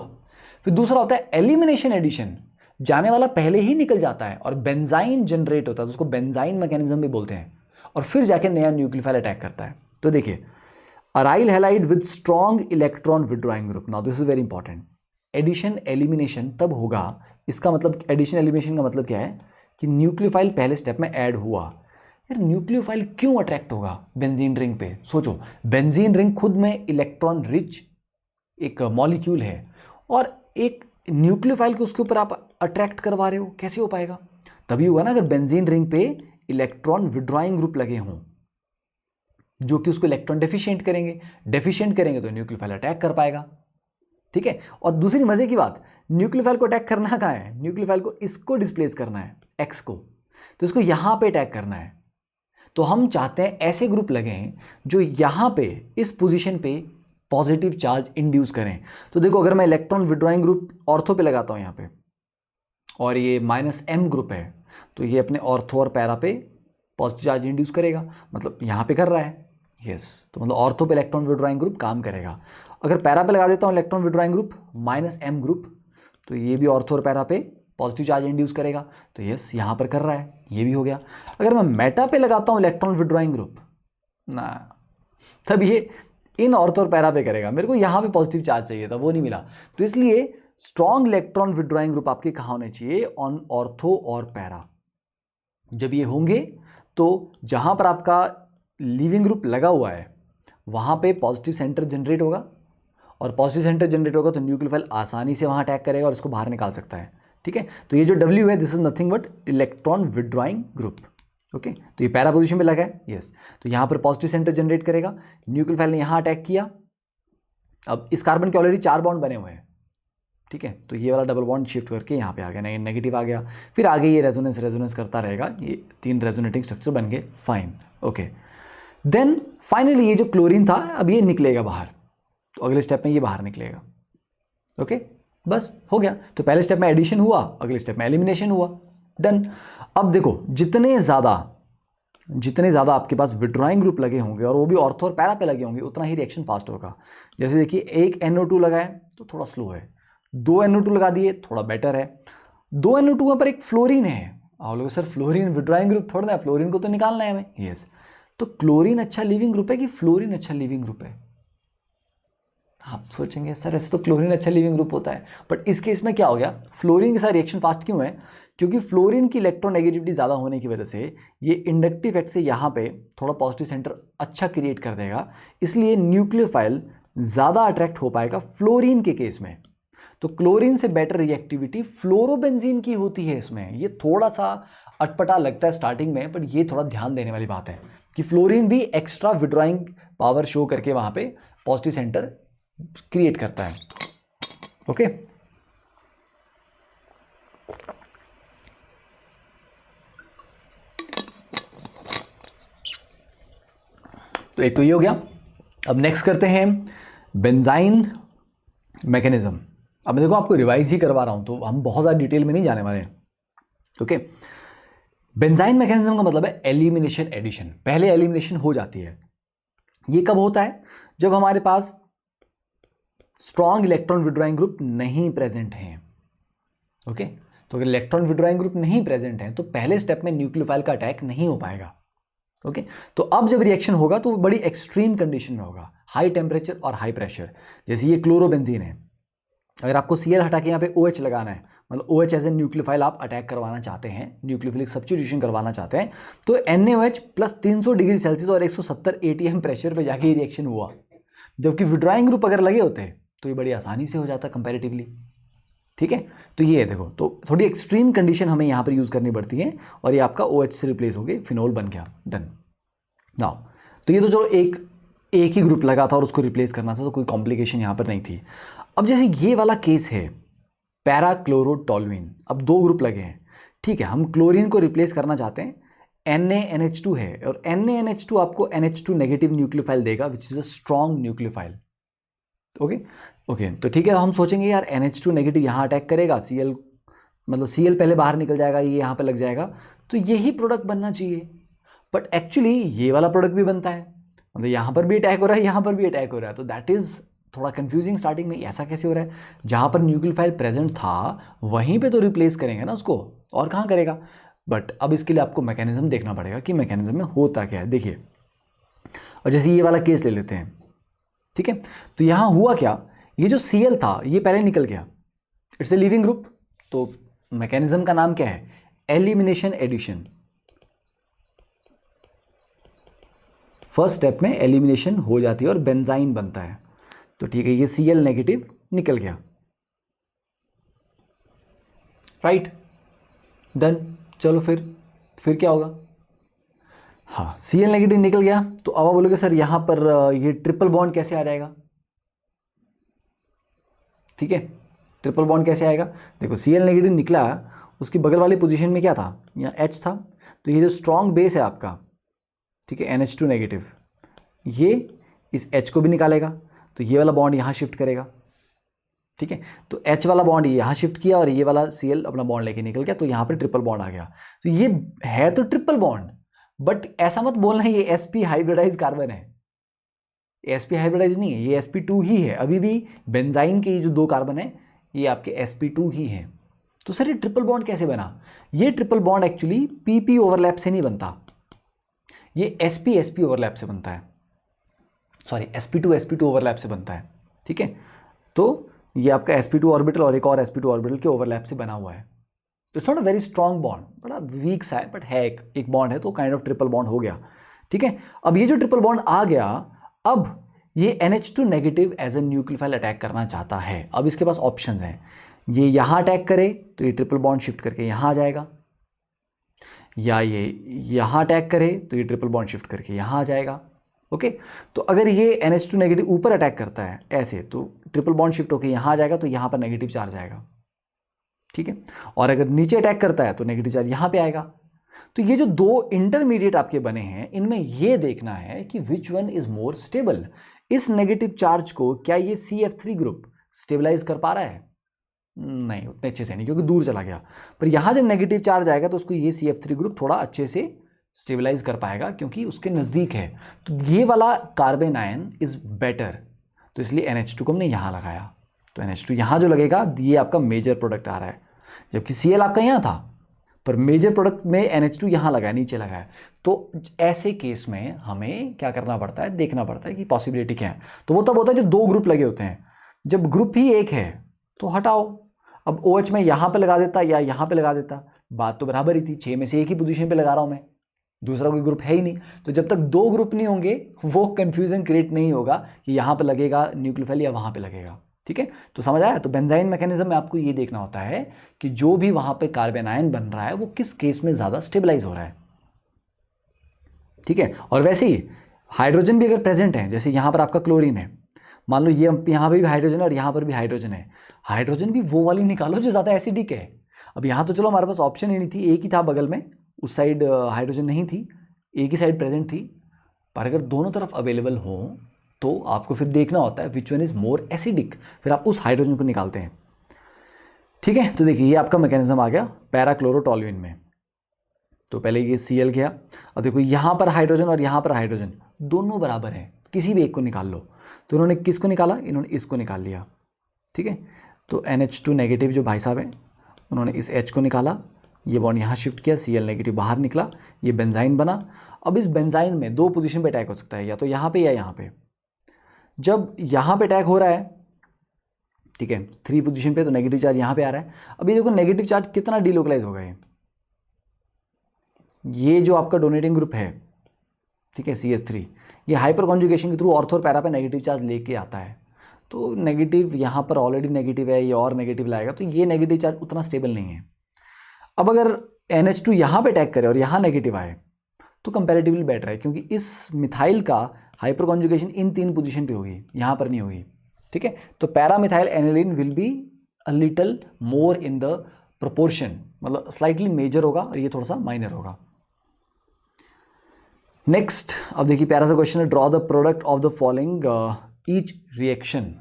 फिर दूसरा होता है एलिमिनेशन एडिशन, जाने वाला पहले ही निकल जाता है और बेंजाइन जनरेट होता है, तो उसको बेंजाइन मैकेनिज्म भी बोलते हैं, और फिर जाके नया न्यूक्लियोफाइल अटैक करता है। तो देखिए, aryl halide with strong electron withdrawing group. Now this is very important. Addition elimination तब होगा, इसका मतलब एडिशन एलिमिनेशन का मतलब क्या है कि न्यूक्लियोफाइल पहले स्टेप में ऐड हुआ। यार न्यूक्लियोफाइल क्यों अट्रैक्ट होगा बेंजीन रिंग पे? सोचो, बेंजीन रिंग खुद में इलेक्ट्रॉन रिच एक मॉलिक्यूल है और एक न्यूक्लियोफाइल को उसके ऊपर आप अट्रैक्ट करवा रहे हो, कैसे हो पाएगा? तभी होगा ना अगर बेंजीन रिंग पे इलेक्ट्रॉन विड्रॉइंग ग्रुप लगे हों जो कि उसको इलेक्ट्रॉन डेफिशिएंट करेंगे तो न्यूक्लियोफाइल अटैक कर पाएगा, ठीक है। और दूसरी मजे की बात, न्यूक्लियोफाइल को अटैक करना कहाँ है? न्यूक्लियोफाइल को इसको डिस्प्लेस करना है, X को, तो इसको यहां पे अटैक करना है। तो हम चाहते हैं ऐसे ग्रुप लगें जो यहां पे इस पोजीशन पे पॉजिटिव चार्ज इंड्यूस करें। तो देखो, अगर मैं इलेक्ट्रॉन विड्रॉइंग ग्रुप ऑर्थो पे लगाता हूं यहां पे और ये -M ग्रुप है, तो ये अपने ऑर्थो और पैरा पे पॉजिटिव चार्ज इंड्यूस करेगा, मतलब यहां पे कर रहा है। यस, तो मतलब ऑर्थो पे इलेक्ट्रॉन विड्रॉइंग ग्रुप काम करेगा। अगर पैरा पे लगा देता हूं electron withdrawing group -M group, तो ये भी ऑर्थो और पैरा पे पॉजिटिव चार्ज इंड्यूस करेगा। तो यस, यहाँ पर कर रहा है, ये भी हो गया। अगर मैं मेटा पे लगाता हूँ इलेक्ट्रॉन विड्रॉइंग ग्रुप ना, तब ये इन ऑर्थो और पैरा पे करेगा। मेरे को यहाँ पे पॉजिटिव चार्ज चाहिए था, वो नहीं मिला। तो इसलिए स्ट्रॉन्ग इलेक्ट्रॉन विड्रॉइंग ग्रुप आपके कहाँ होने चाहिए? ऑन ऑर्थो और पैरा। जब ये होंगे तो जहाँ पर आपका लीविंग ग्रुप लगा हुआ है वहाँ पे पॉजिटिव सेंटर जनरेट होगा, और पॉजिटिव सेंटर जनरेट होगा तो न्यूक्लियोफाइल आसानी से वहाँ अटैक करेगा और इसको बाहर निकाल सकता है, ठीक है। तो ये जो W है, this is nothing but electron withdrawing group. Okay, तो ये पैरा पोजीशन पे लगा है, यस। तो यहाँ पर पॉजिटिव सेंटर जनरेट करेगा, न्यूक्लियोफाइल ने यहाँ अटैक किया। अब इस कार्बन के ऑलरेडी 4 बॉन्ड बने हुए हैं, ठीक है, तो ये वाला डबल बॉन्ड शिफ्ट करके यहाँ पे आ गया, नेगेटिव आ गया। फिर आगे ये रेजोनेंस करता रहेगा, ये 3 रेजोनेटिंग स्ट्रक्चर बन गए, फाइन। ओके, देन फाइनली ये जो क्लोरीन था अब ये निकलेगा बाहर, तो अगले स्टेप में ये बाहर निकलेगा। ओके, बस हो गया। तो पहले स्टेप में एडिशन हुआ, अगले स्टेप में एलिमिनेशन हुआ, डन। अब देखो, जितने ज़्यादा आपके पास विड्रॉइंग ग्रुप लगे होंगे और वो भी ऑर्थो और पैरा पे लगे होंगे, उतना ही रिएक्शन फास्ट होगा। जैसे देखिए, एक NO2 लगा है तो थोड़ा स्लो है, 2 NO2 लगा दिए थोड़ा बेटर है, 2 NO2 पर एक फ्लोरीन है। आप लोग सर फ्लोरीन विड्रॉइंग ग्रुप थोड़ा ना, फ्लोरीन को तो निकालना है हमें, यस। तो क्लोरीन अच्छा लीविंग ग्रुप है कि फ्लोरीन अच्छा लीविंग ग्रुप है? आप सोचेंगे सर ऐसे तो क्लोरीन अच्छा लीविंग ग्रुप होता है, बट इस केस में क्या हो गया? फ्लोरीन के साथ रिएक्शन फास्ट क्यों है? क्योंकि फ्लोरीन की इलेक्ट्रोनेगेटिविटी ज़्यादा होने की वजह से ये इंडक्टिव इफेक्ट से यहाँ पे थोड़ा पॉजिटिव सेंटर अच्छा क्रिएट कर देगा, इसलिए न्यूक्लियोफाइल ज़्यादा अट्रैक्ट हो पाएगा फ्लोरीन के केस में। तो क्लोरीन से बेटर रिएक्टिविटी फ्लोरोबेंजीन की होती है इसमें। ये थोड़ा सा अटपटा लगता है स्टार्टिंग में, बट ये थोड़ा ध्यान देने वाली बात है कि फ्लोरीन भी एक्स्ट्रा विड्रॉइंग पावर शो करके वहाँ पे पॉजिटिव सेंटर क्रिएट करता है। ओके, तो एक तो ये हो गया। अब नेक्स्ट करते हैं बेंजाइन मैकेनिज्म। अब मैं देखो आपको रिवाइज ही करवा रहा हूं, तो हम बहुत ज़्यादा डिटेल में नहीं जाने वाले हैं। ओके, बेंजाइन मैकेनिज्म का मतलब है एलिमिनेशन एडिशन। पहले एलिमिनेशन हो जाती है, ये कब होता है? जब हमारे पास स्ट्रॉन्ग इलेक्ट्रॉन विड्रॉइंग ग्रुप नहीं प्रेजेंट हैं। ओके, तो अगर इलेक्ट्रॉन विड्रॉइंग ग्रुप नहीं प्रेजेंट है तो पहले स्टेप में न्यूक्लियोफाइल का अटैक नहीं हो पाएगा। ओके, तो अब जब रिएक्शन होगा तो वो बड़ी एक्सट्रीम कंडीशन में होगा, हाई टेम्परेचर और हाई प्रेशर। जैसे ये क्लोरोबेंजीन है, अगर आपको Cl हटा के यहाँ पे OH लगाना है, मतलब OH एज ए न्यूक्लियोफाइल आप अटैक करवाना चाहते हैं, न्यूक्लियोफिलिक सब्स्टिट्यूशन करवाना चाहते हैं, तो NaOH प्लस 300 डिग्री सेल्सियस और 170 ATM प्रेशर पे जाके ये रिएक्शन हुआ। जबकि विड्रॉइंग ग्रुप अगर लगे होते तो ये बड़ी आसानी से हो जाता कंपैरेटिवली। ठीक है, तो ये देखो, तो थोड़ी एक्सट्रीम कंडीशन हमें यहाँ पर यूज़ करनी पड़ती है और ये आपका OH से रिप्लेस हो गई, फिनोल बन गया, डन। नाउ तो ये तो चलो एक ही ग्रुप लगा था और उसको रिप्लेस करना था, तो कोई कॉम्प्लिकेशन यहाँ पर नहीं थी। अब जैसे ये वाला केस है पैराक्लोरोटोल्यूइन, अब 2 ग्रुप लगे हैं, ठीक है, हम क्लोरीन को रिप्लेस करना चाहते हैं, NaNH2 है और NaNH2 आपको NH2 नेगेटिव न्यूक्लियोफाइल देगा विच is a strong nucleophile. Okay, तो ठीक है, हम सोचेंगे यार NH2 नेगेटिव यहाँ अटैक करेगा, Cl मतलब Cl पहले बाहर निकल जाएगा, ये यहाँ पे लग जाएगा, तो यही प्रोडक्ट बनना चाहिए। बट एक्चुअली ये वाला प्रोडक्ट भी बनता है, मतलब यहाँ पर भी अटैक हो रहा है, यहाँ पर भी अटैक हो रहा है, तो दैट इज़ थोड़ा कंफ्यूजिंग स्टार्टिंग में, ऐसा कैसे हो रहा है, जहाँ पर न्यूक्लियोफाइल प्रेजेंट था वहीं पे तो रिप्लेस करेंगे ना उसको, और कहाँ करेगा। बट अब इसके लिए आपको मैकेनिज्म देखना पड़ेगा कि मैकेनिज्म में होता क्या है। देखिए, और जैसे ये वाला केस ले लेते हैं, ठीक है, तो यहाँ हुआ क्या, ये जो Cl था ये पहले निकल गया, इट्स ए लिविंग ग्रुप, तो मैकेनिज्म का नाम क्या है, एलिमिनेशन एडिशन। फर्स्ट स्टेप में एलिमिनेशन हो जाती है और बेंजाइन बनता है, तो ठीक है, ये Cl नेगेटिव निकल गया, राइट, डन। चलो फिर क्या होगा, हाँ Cl नेगेटिव निकल गया, तो अब आप बोलोगे सर यहाँ पर ये ट्रिपल बॉन्ड कैसे आ जाएगा। ठीक है, ट्रिपल बॉन्ड कैसे आएगा, देखो Cl नेगेटिव निकला, उसकी बगल वाली पोजीशन में क्या था, यहाँ H था, तो ये जो स्ट्रॉन्ग बेस है आपका, ठीक है, NH2 नेगेटिव, ये इस H को भी निकालेगा, तो ये वाला बॉन्ड यहाँ शिफ्ट करेगा। ठीक है, तो H वाला बॉन्ड यहाँ शिफ्ट किया और ये वाला Cl अपना बॉन्ड लेके निकल गया, तो यहाँ पे ट्रिपल बॉन्ड आ गया। तो ये है तो ट्रिपल बॉन्ड, बट ऐसा मत बोलना ये sp हाइब्रिडाइज कार्बन है, sp हाइब्रिडाइज नहीं है, ये sp2 ही है, अभी भी बेंजाइन के ये जो 2 कार्बन है ये आपके sp2 ही है। तो सर ये ट्रिपल बॉन्ड कैसे बना, ये triple bond actually pp overlap से नहीं बनता, ये sp ओवरलैप से बनता है, सॉरी sp2 ओवरलैप से बनता है। ठीक है, तो ये आपका sp2 ऑर्बिटल और एक और sp2 ऑर्बिटल के ओवरलैप से बना हुआ है, तो it's not a very strong bond, बड़ा वीक सा है, बट है एक बॉन्ड है, तो काइंड ऑफ ट्रिपल बॉन्ड हो गया। ठीक है, अब ये जो ट्रिपल बॉन्ड आ गया, अब ये NH2 negative as a nucleophile attack करना चाहता है। अब इसके पास ऑप्शन हैं, ये यहाँ अटैक करे तो ये ट्रिपल बॉन्ड शिफ्ट करके यहाँ आ जाएगा, या ये यहाँ अटैक करे तो ये ट्रिपल बॉन्ड शिफ्ट करके यहाँ आ जाएगा। ओके, तो अगर ये NH2 नेगेटिव ऊपर अटैक करता है ऐसे, तो ट्रिपल बॉन्ड शिफ्ट होकर यहाँ आ जाएगा, तो यहाँ पर नेगेटिव चार्ज आएगा। ठीक है, और अगर नीचे अटैक करता है तो नेगेटिव चार्ज यहाँ पे आएगा। तो ये जो 2 इंटरमीडिएट आपके बने हैं, इनमें ये देखना है कि which one is more stable. इस नेगेटिव चार्ज को क्या ये CF3 ग्रुप स्टेबलाइज कर पा रहा है, नहीं उतने अच्छे से नहीं, क्योंकि दूर चला गया। पर यहाँ जब नेगेटिव चार्ज आएगा तो उसको ये CF3 ग्रुप थोड़ा अच्छे से स्टेबलाइज कर पाएगा, क्योंकि उसके नज़दीक है। तो ये वाला कार्बन आयन इज बेटर, तो इसलिए NH2 को हमने यहाँ लगाया, तो NH2 यहाँ जो लगेगा ये आपका मेजर प्रोडक्ट आ रहा है, जबकि Cl आपका यहाँ था, पर मेजर प्रोडक्ट में NH2 यहाँ लगाया, नीचे लगाया। तो ऐसे केस में हमें क्या करना पड़ता है, देखना पड़ता है कि पॉसिबिलिटी क्या है। तो वो तब होता है जब 2 ग्रुप लगे होते हैं, जब ग्रुप ही एक है तो हटाओ। अब OH में यहाँ पे लगा देता या यहाँ पे लगा देता, बात तो बराबर ही थी, 6 में से एक ही पोजीशन पे लगा रहा हूँ मैं, दूसरा कोई ग्रुप है ही नहीं। तो जब तक 2 ग्रुप नहीं होंगे वो कन्फ्यूजन क्रिएट नहीं होगा कि यहाँ पे लगेगा न्यूक्लियोफाइल या वहाँ पे लगेगा। ठीक है, तो समझ आया। तो बेंजाइन मैकेनिज्म में आपको ये देखना होता है कि जो भी वहाँ पे कार्बन आयन बन रहा है वो किस केस में ज़्यादा स्टेबलाइज हो रहा है। ठीक है, और वैसे ही हाइड्रोजन भी अगर प्रेजेंट है, जैसे यहाँ पर आपका क्लोरीन है, मान लो ये यहाँ पर भी हाइड्रोजन है और यहाँ पर भी हाइड्रोजन है, हाइड्रोजन भी वो वाली निकालो जो ज़्यादा एसिडिक है। अब यहाँ तो चलो हमारे पास ऑप्शन ही नहीं थी, एक ही था बगल में, उस साइड हाइड्रोजन नहीं थी, एक ही साइड प्रेजेंट थी। पर अगर दोनों तरफ अवेलेबल हो तो आपको फिर देखना होता है which one is more acidic, फिर आप उस हाइड्रोजन को निकालते हैं। ठीक है, तो देखिए ये आपका मैकेनिज्म आ गया पैराक्लोरोटोल्यूइन में। तो पहले ये Cl गया, अब देखो यहाँ पर हाइड्रोजन और यहाँ पर हाइड्रोजन दोनों बराबर हैं, किसी भी एक को निकाल लो। तो उन्होंने किसको निकाला, इन्होंने इसको निकाल लिया। ठीक है, तो NH2 नेगेटिव जो भाई साहब है उन्होंने इस H को निकाला, ये बॉन्ड यहाँ शिफ्ट किया, Cl नेगेटिव बाहर निकला, ये बेंजाइन बना। अब इस बेंजाइन में दो पोजीशन पे अटैक हो सकता है, या तो यहाँ पे या यहाँ पे। जब यहाँ पे अटैक हो रहा है, ठीक है, 3 पोजीशन पे, तो नेगेटिव चार्ज यहाँ पे आ रहा है। अभी देखो नेगेटिव चार्ज कितना डिलोकलाइज होगा, ये जो आपका डोनेटिंग ग्रुप है, ठीक है, CH3, ये हाइपर कॉन्जुगेशन के थ्रू ऑर्थो और पैरा पे नेगेटिव चार्ज लेके आता है। तो नेगेटिव यहाँ पर ऑलरेडी नेगेटिव है, ये और नेगेटिव लाएगा, तो ये नेगेटिव चार्ज उतना स्टेबल नहीं है। अब अगर NH2 यहाँ पे अटैक करे और यहाँ नेगेटिव आए तो कंपैरेटिवली बेटर है, क्योंकि इस मिथाइल का हाइपर कॉन्जुगेशन इन 3 पोजीशन पे होगी, यहाँ पर नहीं होगी, ठीक है। तो para methyl aniline will be a little more in the proportion, मतलब स्लाइटली मेजर होगा और ये थोड़ा सा माइनर होगा। नेक्स्ट, अब देखिए प्यारा सा क्वेश्चन है, draw the product of the following each reaction.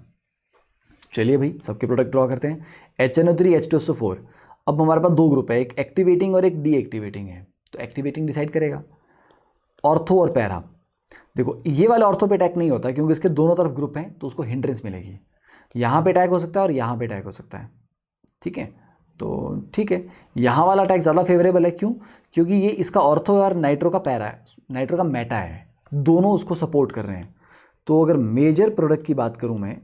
चलिए भाई सबके प्रोडक्ट ड्रॉ करते हैं। HNO3 H2SO4। अब हमारे पास 2 ग्रुप है, एक एक्टिवेटिंग और एक डीएक्टिवेटिंग है। तो एक्टिवेटिंग डिसाइड करेगा, ऑर्थो और पैरा। देखो ये वाला ऑर्थो पे अटैक नहीं होता क्योंकि इसके दोनों तरफ ग्रुप हैं, तो उसको हिंड्रेंस मिलेगी। यहाँ पे अटैक हो सकता है और यहाँ पे अटैक हो सकता है, ठीक है। तो ठीक है, यहाँ वाला अटैक ज़्यादा फेवरेबल है, क्यों? क्योंकि ये इसका ऑर्थो और नाइट्रो का पैरा है, नाइट्रो का मेटा है, दोनों उसको सपोर्ट कर रहे हैं। तो अगर मेजर प्रोडक्ट की बात करूं मैं,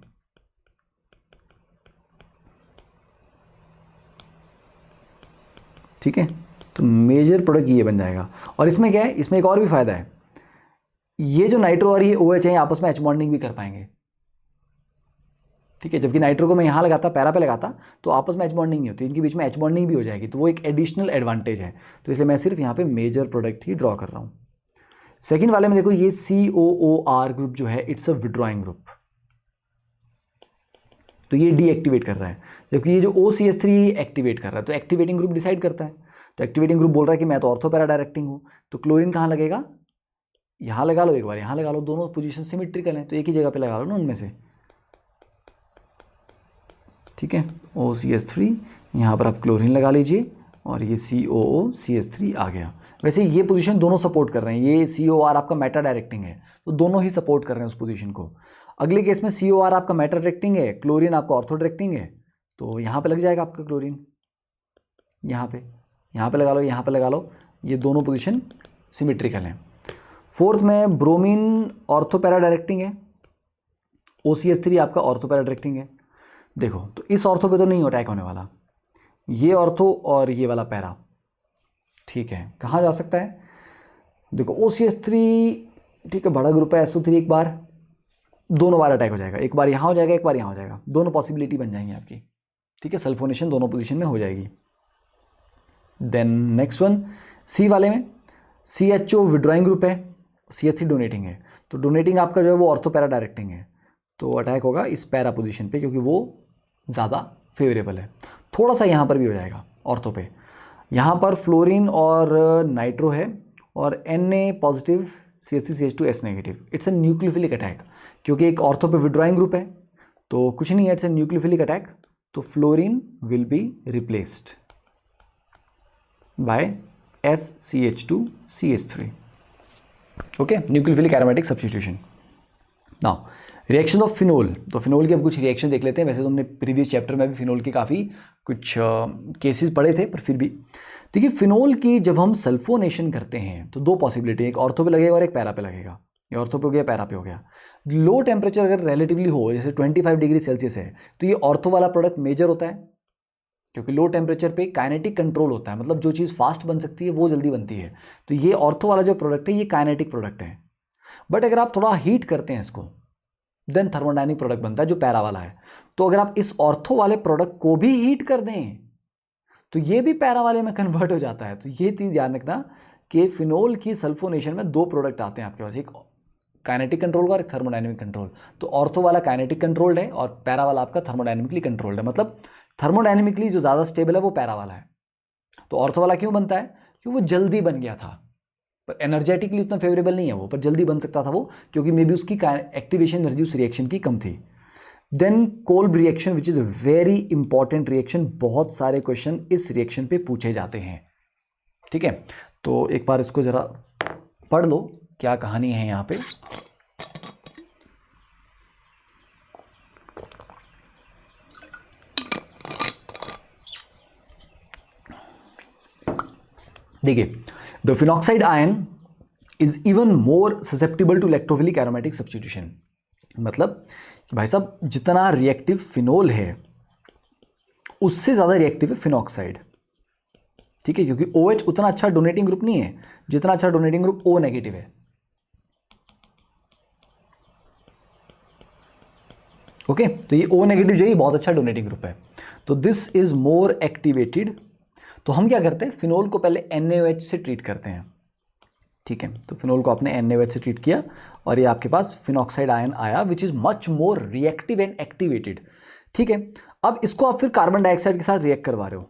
ठीक है, तो मेजर प्रोडक्ट ये बन जाएगा। और इसमें क्या है, इसमें एक और भी फायदा है, ये जो नाइट्रो और ये OH है आपस में H बॉन्डिंग भी कर पाएंगे, ठीक है। जबकि नाइट्रो को मैं यहाँ लगाता, पैरा पे लगाता, तो आपस में H बॉन्डिंग नहीं होती, इनके बीच में H बॉन्डिंग भी हो जाएगी, तो वो एक एडिशनल एडवांटेज है। तो इसलिए मैं सिर्फ यहाँ पे मेजर प्रोडक्ट ही ड्रॉ कर रहा हूँ। सेकेंड वाले में देखो, ये COOR ग्रुप जो है, इट्स अ विड्रॉइंग ग्रुप, तो ये डीएक्टिवेट कर रहा है, जबकि ये जो OCH3 एक्टिवेट कर रहा है। तो एक्टिवेटिंग ग्रुप डिसाइड करता है। तो एक्टिवेटिंग ग्रुप बोल रहा है कि मैं तो ऑर्थो पैरा डायरेक्टिंग हूँ, तो क्लोरीन कहाँ लगेगा, यहाँ लगा लो, एक बार यहाँ लगा लो, दोनों पोजीशन सिमेट्रिकल हैं, तो एक ही जगह पे लगा लो ना उनमें से, ठीक है। OCH3, यहाँ पर आप क्लोरीन लगा लीजिए, और ये COOCH3 आ गया। वैसे ये पोजीशन दोनों सपोर्ट कर रहे हैं, ये COR आपका मेटा डायरेक्टिंग है, तो दोनों ही सपोर्ट कर रहे हैं उस पोजीशन को। अगले केस में COR आपका मेटा डायरेक्टिंग है, क्लोरीन आपका ऑर्थो डायरेक्टिंग है, तो यहाँ पे लग जाएगा आपका क्लोरीन, यहाँ पे लगा लो, यहाँ पे लगा लो, ये दोनों पोजीशन सिमेट्रिकल हैं। फोर्थ में ब्रोमीन ऑर्थो पैरा डायरेक्टिंग है, OCH3 आपका ऑर्थो पैरा डायरेक्टिंग है। देखो तो इस ऑर्थो पे तो नहीं अटैक होने वाला, ये ऑर्थो और ये वाला पैरा, ठीक है। कहाँ जा सकता है, देखो OCH3, ठीक है, बड़ा ग्रुप है, SO3, एक बार दोनों बार अटैक हो जाएगा, एक बार यहाँ हो जाएगा, एक बार यहाँ हो जाएगा, दोनों पॉसिबिलिटी बन जाएंगी आपकी, ठीक है। सल्फोनेशन दोनों पोजीशन में हो जाएगी। देन नेक्स्ट वन, C वाले में CHO विड्रॉइंग ग्रुप है, CH3 डोनेटिंग है, तो डोनेटिंग आपका जो है वो ऑर्थो पैरा डायरेक्टिंग है, तो अटैक होगा इस पैरा पोजीशन पे, क्योंकि वो ज़्यादा फेवरेबल है। थोड़ा सा यहाँ पर भी हो जाएगा ऑर्थो पे, यहाँ पर फ्लोरीन और नाइट्रो है, और Na positive CH3CH2S negative, it's a nucleophilic attack, क्योंकि एक ऑर्थो पे विड्रॉइंग ग्रुप है, तो कुछ नहीं है, इट्स अ न्यूक्लियोफिलिक अटैक। तो fluorine will be replaced by SCH2CH3, okay, nucleophilic aromatic substitution. Now reaction of phenol, तो फिनोल के अब कुछ रिएक्शन देख लेते हैं। वैसे तो हमने प्रीवियस चैप्टर में भी फिनोल के काफ़ी कुछ केसेस पढ़े थे, पर फिर भी देखिए, फिनोल की जब हम सल्फोनेशन करते हैं तो 2 पॉसिबिलिटी, एक ऑर्थो पे लगेगा और एक पैरा पे लगेगा। ये ऑर्थो पे हो गया, पैरा पे हो गया। लो टेम्परेचर अगर रिलेटिवली हो, जैसे 25 डिग्री सेल्सियस है, तो ये ऑर्थो वाला प्रोडक्ट मेजर होता है, क्योंकि लो टेम्परेचर पे काइनेटिक कंट्रोल होता है, मतलब जो चीज़ फास्ट बन सकती है वो जल्दी बनती है। तो ये ऑर्थो वाला जो प्रोडक्ट है ये काइनेटिक प्रोडक्ट है। बट अगर आप थोड़ा हीट करते हैं इसको, देन थर्मोडायनेमिक प्रोडक्ट बनता है जो पैरा वाला है। तो अगर आप इस ऑर्थो वाले प्रोडक्ट को भी हीट कर दें तो ये भी पैरा वाले में कन्वर्ट हो जाता है। तो ये चीज़ ध्यान रखना कि फिनोल की सल्फोनेशन में 2 प्रोडक्ट आते हैं आपके पास, एक काइनेटिक कंट्रोल का और एक थर्मोडायनेमिक कंट्रोल। तो ऑर्थो वाला काइनेटिक कंट्रोल्ड है और पैरा वाला आपका थर्मोडायनेमिकली कंट्रोल्ड है, मतलब थर्मोडायनेमिकली जो ज़्यादा स्टेबल है वो पैरा वाला है। तो ऑर्थो वाला क्यों बनता है, क्योंकि वो जल्दी बन गया था, पर एनर्जेटिकली उतना फेवरेबल नहीं है वो, पर जल्दी बन सकता था वो, क्योंकि मे बी उसकी एक्टिवेशन एनर्जी उस रिएक्शन की कम थी। Then Kolbe reaction, which is a very important reaction, बहुत सारे क्वेश्चन इस रिएक्शन पे पूछे जाते हैं, ठीक है। तो एक बार इसको ज़रा पढ़ लो, क्या कहानी है यहाँ पे। देखिए, the phenoxide ion is even more susceptible to electrophilic aromatic substitution. मतलब कि भाई साहब जितना रिएक्टिव फिनोल है उससे ज़्यादा रिएक्टिव है फिनॉक्साइड, ठीक है, क्योंकि OH उतना अच्छा डोनेटिंग ग्रुप नहीं है जितना अच्छा डोनेटिंग ग्रुप O नेगेटिव है। ओके, तो ये O नेगेटिव जो है बहुत अच्छा डोनेटिंग ग्रुप है। तो दिस इज मोर एक्टिवेटेड। तो हम क्या करते हैं, फिनोल को पहले NaOH से ट्रीट करते हैं, ठीक है। तो फिनोल को आपने NaOH से ट्रीट किया और ये आपके पास फिनॉक्साइड आयन आया which is much more reactive and activated, ठीक है। अब इसको आप फिर कार्बन डाइऑक्साइड के साथ रिएक्ट करवा रहे हो।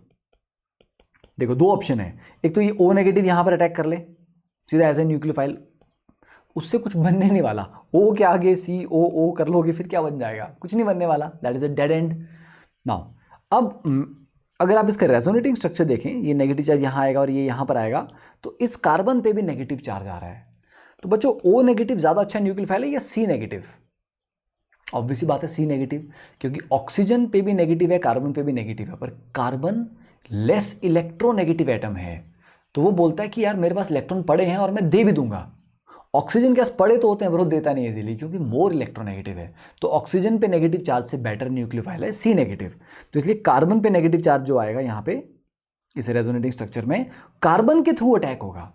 देखो दो ऑप्शन है, एक तो ये O नेगेटिव यहां पर अटैक कर ले सीधा एज ए न्यूक्लियोफाइल, उससे कुछ बनने नहीं वाला। O के आगे COO कर लोगे फिर क्या बन जाएगा, कुछ नहीं बनने वाला, that is a dead and. Now अब अगर आप इसका रेजोनेटिंग स्ट्रक्चर देखें, ये नेगेटिव चार्ज यहाँ आएगा और ये यहाँ पर आएगा, तो इस कार्बन पे भी नेगेटिव चार्ज आ रहा है। तो बच्चों O नेगेटिव ज़्यादा अच्छा न्यूक्लियोफाइल है या C नेगेटिव? ऑब्वियसली बात है C नेगेटिव, क्योंकि ऑक्सीजन पे भी नेगेटिव है, कार्बन पे भी नेगेटिव है, पर कार्बन लेस इलेक्ट्रोनेगेटिव एटम है। तो वो बोलता है कि यार मेरे पास इलेक्ट्रॉन पड़े हैं और मैं दे भी दूंगा। ऑक्सीजन के पास पड़े तो होते हैं पर वो देता नहीं इजीली क्योंकि मोर इलेक्ट्रोनेगेटिव है। तो ऑक्सीजन पे नेगेटिव चार्ज से बेटर न्यूक्लियोफाइल है C नेगेटिव। तो इसलिए कार्बन पे नेगेटिव चार्ज जो आएगा यहाँ पे इस रेजोनेटिंग स्ट्रक्चर में कार्बन के थ्रू अटैक होगा,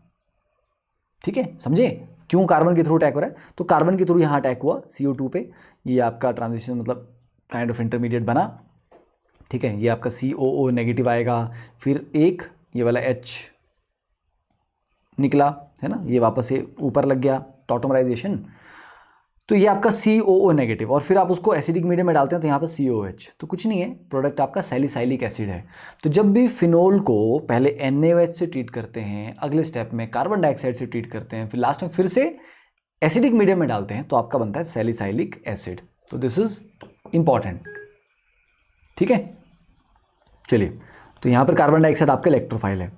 ठीक है। समझे क्यों कार्बन के थ्रू अटैक हो रहा है? तो कार्बन के थ्रू यहाँ अटैक हुआ CO2 पे, ये आपका ट्रांजिशन मतलब काइंड ऑफ इंटरमीडिएट बना, ठीक है। ये आपका COO नेगेटिव आएगा, फिर एक ये वाला H निकला है ना, ये वापस से ऊपर लग गया टॉटोमराइजेशन, तो ये आपका COO नेगेटिव, और फिर आप उसको एसिडिक मीडियम में डालते हैं तो यहाँ पर COH, तो कुछ नहीं है, प्रोडक्ट आपका सैलिसाइलिक एसिड है। तो जब भी फिनोल को पहले NaOH से ट्रीट करते हैं, अगले स्टेप में कार्बन डाइऑक्साइड से ट्रीट करते हैं, फिर लास्ट में फिर से एसिडिक मीडियम में डालते हैं, तो आपका बनता है सैलिसाइलिक एसिड। तो दिस इज इंपॉर्टेंट, ठीक है। चलिए, तो यहाँ पर कार्बन डाइऑक्साइड आपका इलेक्ट्रोफाइल है।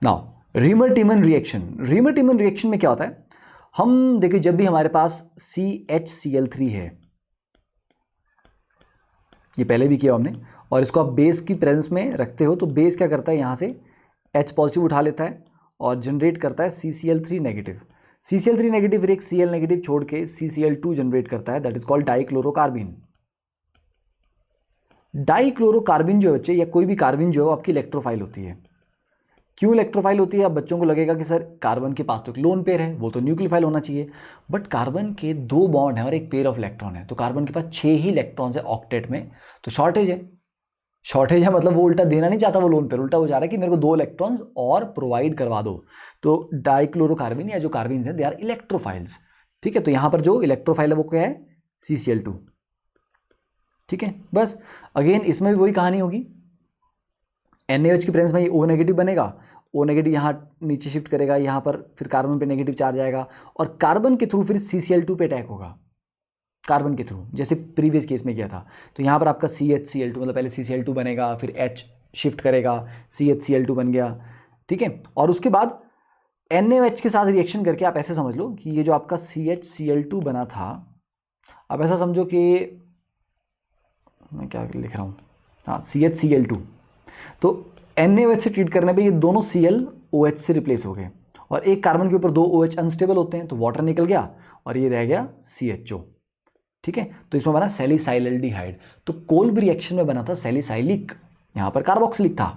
नाउ रीमर-टीमन रिएक्शन, रीमर-टीमन रिएक्शन में क्या होता है, हम देखिए जब भी हमारे पास CHCl3 है, ये पहले भी किया हमने, और इसको आप बेस की प्रेजेंस में रखते हो तो बेस क्या करता है, यहाँ से H पॉजिटिव उठा लेता है और जनरेट करता है CCl3 नेगेटिव। CCl3 नेगेटिव फिर एक Cl नेगेटिव छोड़ के CCl2 जनरेट करता है, that is called dichlorocarbene. Dichlorocarbene जो बच्चे या कोई भी कार्बिन जो है वो आपकी इलेक्ट्रोफाइल होती है। क्यों इलेक्ट्रोफाइल होती है? अब बच्चों को लगेगा कि सर कार्बन के पास तो एक लोन पेयर है, वो तो न्यूक्लियोफाइल होना चाहिए, बट कार्बन के 2 बॉन्ड हैं और एक पेयर ऑफ इलेक्ट्रॉन है, तो कार्बन के पास 6 ही इलेक्ट्रॉन्स है ऑक्टेट में, तो शॉर्टेज है। शॉर्टेज है मतलब वो उल्टा देना नहीं चाहता वो लोन पेयर, उल्टा वो चाह रहा है कि मेरे को 2 इलेक्ट्रॉन्स और प्रोवाइड करवा दो। तो डाइक्लोरोकार्बिन या जो कार्बिन है दे आर इलेक्ट्रोफाइल्स, ठीक है। तो यहाँ पर जो इलेक्ट्रोफाइल है वो क्या है, CCl2, ठीक है। बस अगेन इसमें भी वही कहानी होगी, NaOH की प्रेजेंस में ये O नेगेटिव बनेगा, O नेगेटिव यहाँ नीचे शिफ्ट करेगा, यहाँ पर फिर कार्बन पे नेगेटिव चार्ज आएगा और कार्बन के थ्रू फिर CCl2 पे अटैक होगा, कार्बन के थ्रू, जैसे प्रीवियस केस में किया था। तो यहाँ पर आपका CHCl2 मतलब पहले CCl2 बनेगा, फिर H शिफ्ट करेगा, CHCl2 बन गया, ठीक है। और उसके बाद NaOH के साथ रिएक्शन करके आप ऐसे समझ लो कि ये जो आपका CHCl2 बना था, आप ऐसा समझो कि मैं क्या लिख रहा हूँ, हाँ CHCl2, तो NaOH से ट्रीट करने पे ये दोनों ClOH से रिप्लेस हो गए और एक कार्बन के ऊपर 2 OH अनस्टेबल होते हैं, तो वाटर निकल गया और ये रह गया CHO, ठीक है। तो इसमें बना सैलिसाइल्डिहाइड। तो कोल्ब रिएक्शन में बना था सैलिसाइलिक, यहाँ पर कार्बोक्सिलिक था।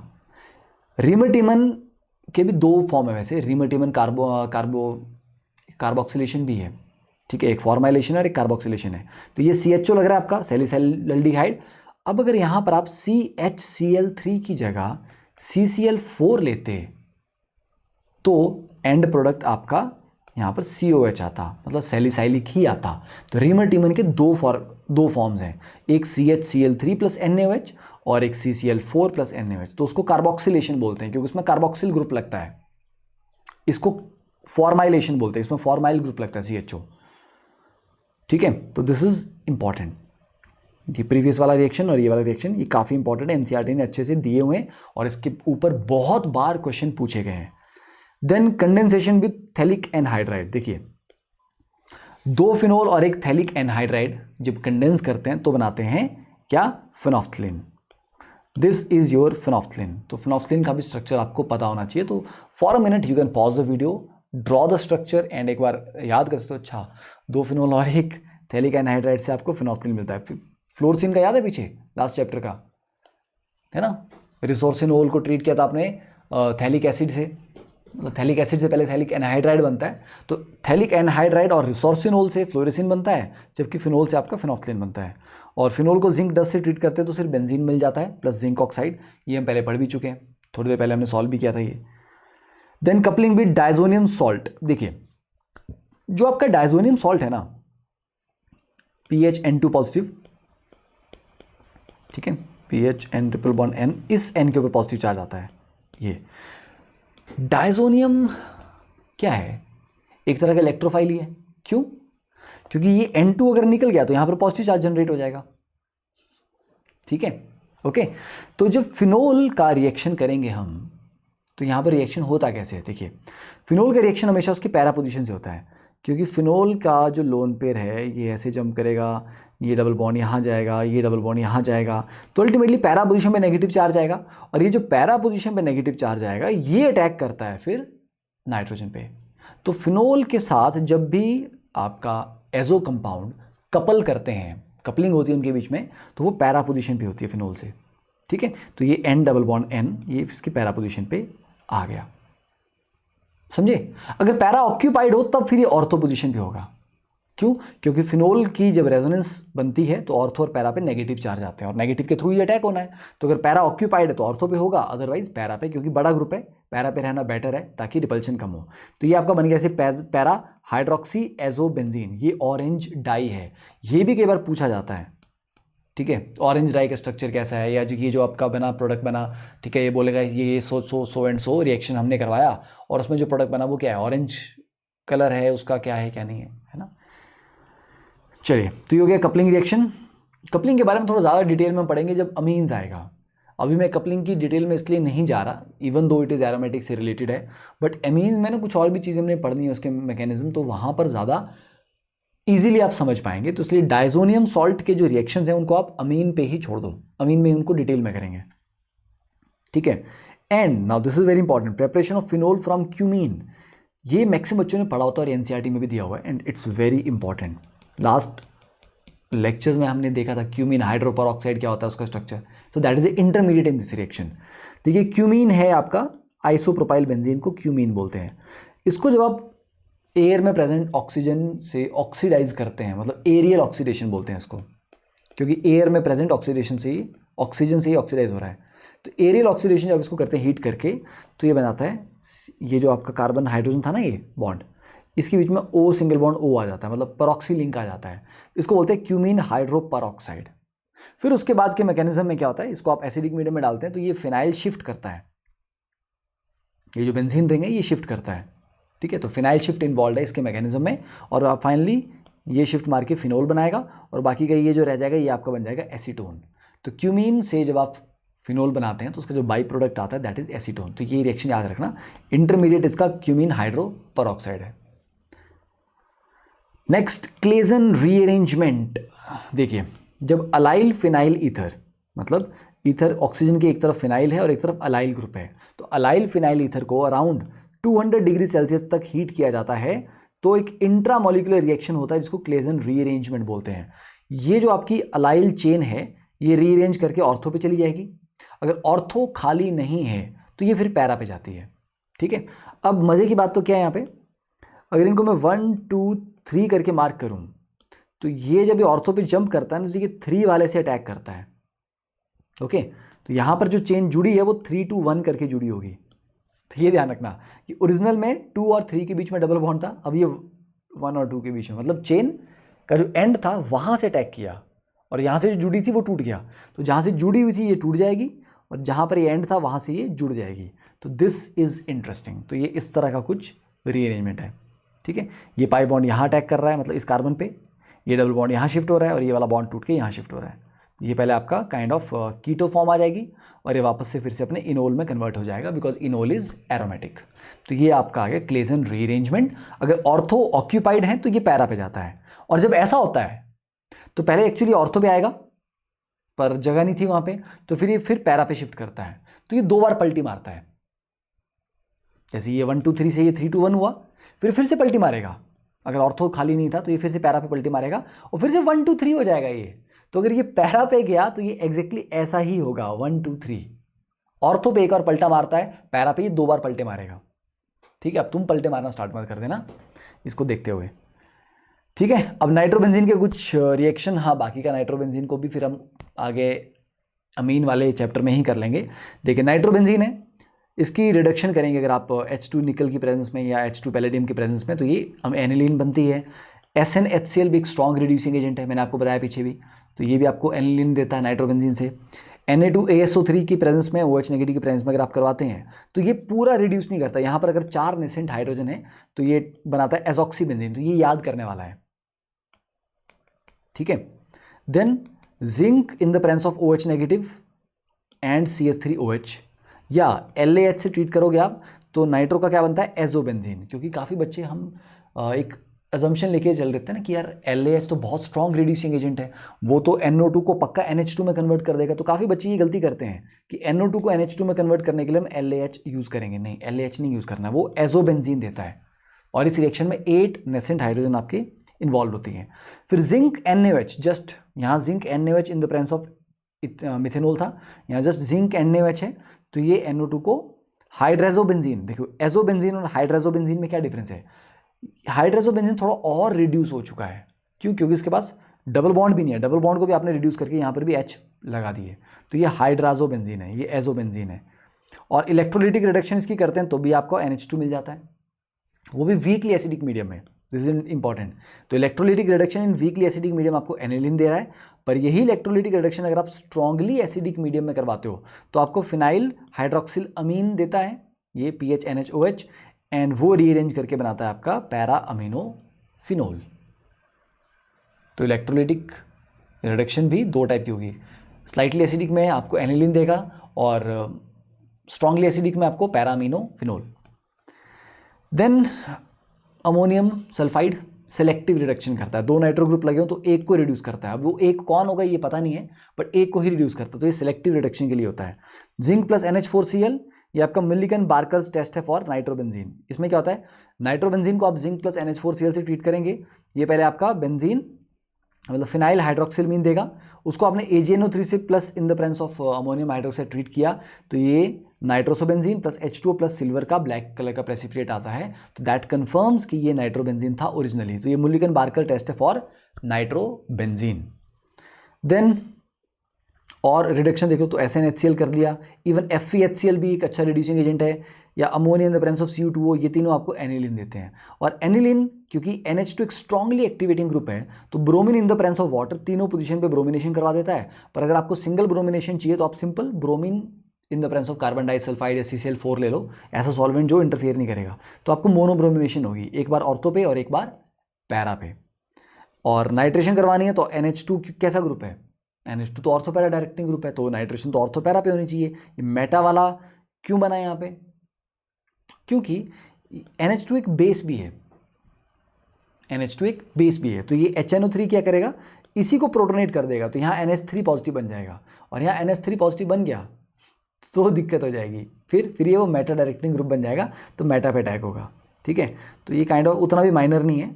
रीमर-टीमन के भी 2 फॉर्म है वैसे, रीमर-टीमन कार्बोक्सिलेशन भी है, ठीक है, एक फॉर्माइलेशन और एक कार्बोक्सिलेशन है। तो ये CHO लग रहा है आपका सैलिसाइल्डिहाइड। अब अगर यहाँ पर आप CHCl3 की जगह CCl4 लेते तो एंड प्रोडक्ट आपका यहाँ पर COH आता, मतलब सैलिसाइलिक ही आता। तो रीमर-टीमन के 2 फॉर्म्स हैं, एक CHCl3 प्लस NaOH और एक CCl4 प्लस NaOH। तो उसको कार्बोक्सिलेशन बोलते हैं क्योंकि उसमें कार्बोक्सिल ग्रुप लगता है, इसको फॉर्माइलेशन बोलते हैं, इसमें फॉर्माइल ग्रुप लगता है CHO, ठीक है। तो दिस इज इंपॉर्टेंट, ये प्रीवियस वाला रिएक्शन और ये वाला रिएक्शन ये काफ़ी इंपॉर्टेंट है, NCERT ने अच्छे से दिए हुए हैं और इसके ऊपर बहुत बार क्वेश्चन पूछे गए हैं। Then condensation with phthalic anhydride, देखिए 2 फिनोल और एक थैलिक एनहाइड्राइड जब कंडेंस करते हैं तो बनाते हैं क्या, phenolphthalein. This is your phenolphthalein. तो फिनोफ्थलीन का भी स्ट्रक्चर आपको पता होना चाहिए। तो for a minute you can pause the video, draw the structure and एक बार याद कर सकते हो। अच्छा, 2 फिनोल और 1 थैलिक एनहाइड्राइड से आपको फिनोफ्थलीन मिलता है। फ्लोरसिन का याद है पीछे लास्ट चैप्टर का, है ना? रिसोर्सिनोल को ट्रीट किया था आपने थैलिक एसिड से, मतलब थैलिक एसिड से पहले थैलिक एनहाइड्राइड बनता है, तो थैलिक एनहाइड्राइड और रिसोर्सिनोल से फ्लोरेसिन बनता है, जबकि फिनोल से आपका फिनोफ्थलीन बनता है। और फिनोल को जिंक डस्ट से ट्रीट करते हैं तो सिर्फ बेंजीन मिल जाता है प्लस जिंक ऑक्साइड। ये हम पहले पढ़ भी चुके हैं, थोड़ी देर पहले हमने सॉल्व भी किया था ये। Then coupling with diazonium salt. देखिए जो आपका डायजोनियम सॉल्ट है ना, PHN2 पॉजिटिव, ठीक है, PHN ट्रिपल बॉन्ड N, इस N के ऊपर पॉजिटिव चार्ज आता है। ये डायजोनियम क्या है? एक तरह का इलेक्ट्रोफाइल ही है। क्यों? क्योंकि ये N2 अगर निकल गया तो यहां पर पॉजिटिव चार्ज जनरेट हो जाएगा, ठीक है, ओके। तो जब फिनोल का रिएक्शन करेंगे हम, तो यहां पर रिएक्शन होता कैसे है? देखिए फिनोल का रिएक्शन हमेशा उसकी पैरा पोजीशन से होता है, क्योंकि फिनोल का जो लोन पेयर है ये ऐसे जंप करेगा, ये डबल बॉन्ड यहाँ जाएगा, ये डबल बॉन्ड यहाँ जाएगा, तो अल्टीमेटली पैरा पोजीशन पे नेगेटिव चार्ज आएगा। और ये जो पैरा पोजीशन पे नेगेटिव चार्ज आएगा ये अटैक करता है फिर नाइट्रोजन पे। तो फिनोल के साथ जब भी आपका एजो कंपाउंड कपल करते हैं, कपलिंग होती है उनके बीच में, तो वो पैरा पोजीशन पे होती है फिनोल से, ठीक है। तो ये N डबल बॉन्ड N ये इसकी पैरा पोजीशन पे आ गया, समझे? अगर पैरा ऑक्यूपाइड हो तब फिर ये ऑर्थो पोजीशन पे होगा। क्यों? क्योंकि फिनोल की जब रेजोनेंस बनती है तो ऑर्थो और पैरा पे नेगेटिव चार्ज आते हैं और नेगेटिव के थ्रू ही अटैक होना है। तो अगर पैरा ऑक्यूपाइड है तो ऑर्थो पे होगा, अदरवाइज पैरा पे, क्योंकि बड़ा ग्रुप है, पैरा पे रहना बेटर है ताकि रिपल्शन कम हो। तो ये आपका बन गया ऐसे पैरा हाइड्रोक्सी एजोबेंजीन। ये ऑरेंज डाई है, ये भी कई बार पूछा जाता है, ठीक है। ऑरेंज डाई का स्ट्रक्चर कैसा है, या जो ये जो आपका बना प्रोडक्ट बना, ठीक है, ये बोलेगा ये सो एंड सो रिएक्शन हमने करवाया और उसमें जो प्रोडक्ट बना वो क्या है, ऑरेंज कलर है, उसका क्या है क्या नहीं है ना। चलिए, तो ये हो गया कपलिंग रिएक्शन। कपलिंग के बारे में थोड़ा ज़्यादा डिटेल में पढ़ेंगे जब अमीन्स आएगा। अभी मैं कपलिंग की डिटेल में इसलिए नहीं जा रहा, even though it is aromatic से रिलेटेड है, बट अमीन्स में ना कुछ और भी चीज़ें हमने पढ़नी है उसके मैकेनिज्म, तो वहाँ पर ज़्यादा इजीली आप समझ पाएंगे। तो इसलिए डायजोनियम सॉल्ट के जो रिएक्शंस हैं उनको आप अमीन पे ही छोड़ दो, अमीन में उनको डिटेल में करेंगे, ठीक है। And now this is very important, preparation of phenol from cumene. ये मैक्सिमम बच्चों ने पढ़ा होता है और एनसीईआरटी में भी दिया हुआ है, and it's very important. Last lectures में हमने देखा था क्यूमीन हाइड्रोपर ऑक्साइड क्या होता है, उसका structure. So that is A intermediate in this reaction. देखिए क्यूमीन है आपका आइसोप्रोपाइल बेंजीन को क्यूमीन बोलते हैं। इसको जब आप एयर में प्रेजेंट ऑक्सीजन से ऑक्सीडाइज करते हैं, मतलब एरियल ऑक्सीडेशन बोलते हैं इसको, क्योंकि एयर में प्रेजेंट ऑक्सीडेशन से ही ऑक्सीजन से ही ऑक्सीडाइज हो रहा है। तो एरियल ऑक्सीडेशन जब इसको करते हैं हीट करके, तो ये बनाता है, ये जो आपका कार्बन हाइड्रोजन था ना ये बॉन्ड, इसके बीच में O सिंगल बॉन्ड O आ जाता है, मतलब परऑक्सी लिंक आ जाता है। इसको बोलते हैं क्यूमीन हाइड्रोपरऑक्साइड। फिर उसके बाद के मैकेनिज्म में क्या होता है, इसको आप एसिडिक मीडियम में डालते हैं तो ये फिनाइल शिफ्ट करता है, ये जो बेंजीन रिंग है ये शिफ्ट करता है, ठीक है। तो फिनाइल शिफ्ट इन्वॉल्व है इसके मैकेनिज्म में, और आप फाइनली ये शिफ्ट मार के फिनोल बनाएगा, और बाकी का ये जो रह जाएगा ये आपका बन जाएगा एसीटोन। तो क्यूमीन से जब आप फिनोल बनाते हैं तो उसका जो बाई प्रोडक्ट आता है दैट इज एसीटोन। तो ये रिएक्शन याद रखना, इंटरमीडिएट इसका क्यूमीन हाइड्रोपरऑक्साइड है। Next Claisen rearrangement. देखिए जब अलाइल फिनाइल ईथर, मतलब ईथर ऑक्सीजन की एक तरफ फिनाइल है और एक तरफ अलाइल ग्रुप है, तो अलाइल फिनाइल ईथर को अराउंड 200 डिग्री सेल्सियस तक हीट किया जाता है, तो एक इंट्रामोलिकुलर रिएक्शन होता है जिसको क्लेजन रीअरेंजमेंट बोलते हैं। ये जो आपकी अलाइल चेन है ये रीअरेंज करके ऑर्थो पे चली जाएगी। अगर ऑर्थो खाली नहीं है तो ये फिर पैरा पे जाती है, ठीक है। अब मज़े की बात तो क्या है यहाँ पे, अगर इनको मैं 1 2 3 करके मार्क करूँ तो ये जब ये ऑर्थो पे जंप करता है ना तो ये 3 वाले से अटैक करता है, ओके। तो यहाँ पर जो चेन जुड़ी है वो 3 2 1 करके जुड़ी होगी। तो ये ध्यान रखना कि ओरिजिनल में 2 और 3 के बीच में डबल बॉन्ड था, अब ये 1 और 2 के बीच में, मतलब चेन का जो एंड था वहाँ से अटैक किया और यहाँ से जो जुड़ी थी वो टूट गया। तो जहाँ से जुड़ी हुई थी ये टूट जाएगी और जहाँ पर ये एंड था वहाँ से ये जुड़ जाएगी। तो दिस इज़ इंटरेस्टिंग। तो ये इस तरह का कुछ रीअरेंजमेंट है, ठीक है। ये पाई बॉन्ड यहाँ अटैक कर रहा है, मतलब इस कार्बन पे, ये डबल बॉन्ड यहाँ शिफ्ट हो रहा है और ये वाला बॉन्ड टूट के यहाँ शिफ्ट हो रहा है। ये पहले आपका काइंड ऑफ कीटो फॉर्म आ जाएगी और ये वापस से फिर से अपने इनोल में कन्वर्ट हो जाएगा, बिकॉज इनोल इज एरोमेटिक। तो ये आपका आ गया क्लेजन रीअरेंजमेंट। अगर ऑर्थो ऑक्यूपाइड है तो ये पैरा पे जाता है, और जब ऐसा होता है तो पहले एक्चुअली ऑर्थो पे आएगा, पर जगह नहीं थी वहाँ पे, तो फिर ये फिर पैरा पे शिफ्ट करता है, तो ये 2 बार पलटी मारता है। जैसे ये 1 2 3 से ये 3 2 1 हुआ, फिर से पलटी मारेगा। अगर ऑर्थो खाली नहीं था तो ये फिर से पैरा पे पलटी मारेगा और फिर से 1 2 3 हो जाएगा ये। तो अगर ये पैरा पे गया तो ये एग्जैक्टली ऐसा ही होगा 1 2 3। ऑर्थो पे एक और पलटा मारता है, पैरा पे ये 2 बार पलटे मारेगा। ठीक है, अब तुम पलटे मारना स्टार्ट मत कर देना इसको देखते हुए। ठीक है, अब नाइट्रोबेंजीन के कुछ रिएक्शन, हाँ बाकी का नाइट्रोबेंजीन को भी फिर हम आगे अमीन वाले चैप्टर में ही कर लेंगे। देखिए नाइट्रोबेंजीन है, इसकी रिडक्शन करेंगे अगर आप H2 निकल की प्रेजेंस में या H2 पैलेडियम की प्रेजेंस में, तो ये हम एनिलीन बनती है। SnHCl भी एक स्ट्रॉन्ग रिड्यूसिंग एजेंट है, मैंने आपको बताया पीछे भी, तो ये भी आपको एनिलीन देता है नाइट्रोबेंजीन से। Na2ASO3 की प्रेजेंस में, OH नेगेटिव की प्रेजेंस में अगर आप करवाते हैं तो ये पूरा रिड्यूस नहीं करता। यहाँ पर अगर 4 नेसेंट हाइड्रोजन है तो ये बनाता है एजॉक्सीबेंजीन, तो ये याद करने वाला है। ठीक है, then zinc in the presence of OH negative and CH3OH या LaH से ट्रीट करोगे आप तो नाइट्रो का क्या बनता है, एजोबेंजीन। क्योंकि काफ़ी बच्चे हम एक अजम्पशन लेके चल रहे थे ना कि यार LaH तो बहुत स्ट्रॉन्ग रिड्यूसिंग एजेंट है, वो तो NO2 को पक्का NH2 में कन्वर्ट कर देगा। तो काफ़ी बच्चे ये गलती करते हैं कि NO2 को NH2 में कन्वर्ट करने के लिए हम LaH यूज़ करेंगे। नहीं, LaH नहीं यूज़ करना, वो एजोबेंजीन देता है और इस रिएक्शन में 8 नेसेंट हाइड्रोजन आपके इन्वॉल्व होती हैं। फिर जिंक NaOH, जस्ट यहाँ zinc NaOH in the presence of methanol था, यहाँ जस्ट जिंक NaOH है, तो ये NO2 को हाइड्रेजोबेंजीन, देखो एजोबेंजीन और हाइड्रेजोबेंजीन में क्या डिफरेंस है, हाइड्रेजोबेंजीन थोड़ा और रिड्यूस हो चुका है। क्यों? क्योंकि इसके पास डबल बॉन्ड भी नहीं है, डबल बॉन्ड को भी आपने रिड्यूस करके यहाँ पर भी H लगा दिए, तो ये हाइड्राजोबेंजीन है, ये एजोबेंजीन है। और इलेक्ट्रोलिटिक रिडक्शन इसकी करते हैं तो भी आपको NH2 मिल जाता है, वो भी वीकली एसिडिक मीडियम में, दिस इज इंपॉर्टेंट। तो electrolytic reduction in weakly acidic medium आपको एनिलीन दे रहा है, पर यही इलेक्ट्रोलिटिक रिडक्शन अगर आप स्ट्रांगली एसिडिक मीडियम में करवाते हो तो आपको फिनाइल हाइड्रोक्सिल अमीन देता है, ये PHNHOH, एंड वो रीअरेंज करके बनाता है आपका पैरा अमीनो फिनोल। तो इलेक्ट्रोलिटिक रिडक्शन भी 2 टाइप की होगी, स्लाइटली एसिडिक में आपको एनिलीन देगा और स्ट्रांगली एसिडिक में आपको para amino phenol. Then ammonium sulphide selective reduction करता है, 2 नाइट्रो ग्रुप लगे हो तो एक को रिड्यूस करता है। अब वो एक कौन होगा ये पता नहीं है, बट एक को ही रिड्यूस करता है, तो ये सेलेक्टिव रिडक्शन के लिए होता है। जिंक प्लस NH4Cl, ये आपका मिलिकन बार्कर्स टेस्ट है फॉर नाइट्रोबेंजीन। इसमें क्या होता है, नाइट्रोबेंजीन को आप जिंक प्लस NH4Cl से ट्रीट करेंगे, ये पहले आपका बेंजीन मतलब फिनाइल हाइड्रोक्सिलमीन देगा, उसको आपने AgNO3 से plus in the presence of ammonium hydroxide treat किया तो ये नाइट्रोसोबेंजीन प्लस H2O प्लस सिल्वर का ब्लैक कलर का प्रेसिपिटेट आता है, तो दैट कंफर्म्स कि ये नाइट्रोबेंजीन था ओरिजिनली। तो ये मुलिकन बार्कर टेस्ट है फॉर नाइट्रोबेंजीन। देन और रिडक्शन देखो तो SnHCl कर दिया, इवन FeHCl भी एक अच्छा रिड्यूसिंग एजेंट है, या ammonia in the presence of CO2O, ये तीनों आपको एनिलीन देते हैं। और एनिलीन क्योंकि NH2 एक स्ट्रांगली एक्टिवेटिंग ग्रुप है तो bromine in the presence of water तीनों पोजीशन पे ब्रोमिनेशन करवा देता है। पर अगर आपको सिंगल ब्रोमिनेशन चाहिए तो आप simple bromine in the presence of carbon disulphide या CCl4 ले लो, ऐसा सॉल्वेंट जो इंटरफेयर नहीं करेगा, तो आपको मोनोब्रोमिनेशन होगी, एक बार ऑर्थो पे और एक बार पैरा पे। और नाइट्रेशन करवानी है तो NH2 कैसा ग्रुप है, NH2 तो ऑर्थो पैरा डायरेक्टिंग ग्रुप है, तो नाइट्रेशन तो ऑर्थो पैरा पे होनी चाहिए। ये मेटा वाला क्यों बना है यहाँ पे, क्योंकि NH2 एक बेस भी है, NH2 एक बेस भी है, तो ये HNO3 क्या करेगा, इसी को प्रोटोनेट कर देगा, तो यहाँ NH3 पॉजिटिव बन जाएगा, और यहाँ NH3 पॉजिटिव बन गया तो दिक्कत हो जाएगी, फिर ये वो मेटा डायरेक्टिंग ग्रुप बन जाएगा, तो मेटा पे अटैक होगा। ठीक है, तो ये काइंड ऑफ उतना भी माइनर नहीं है,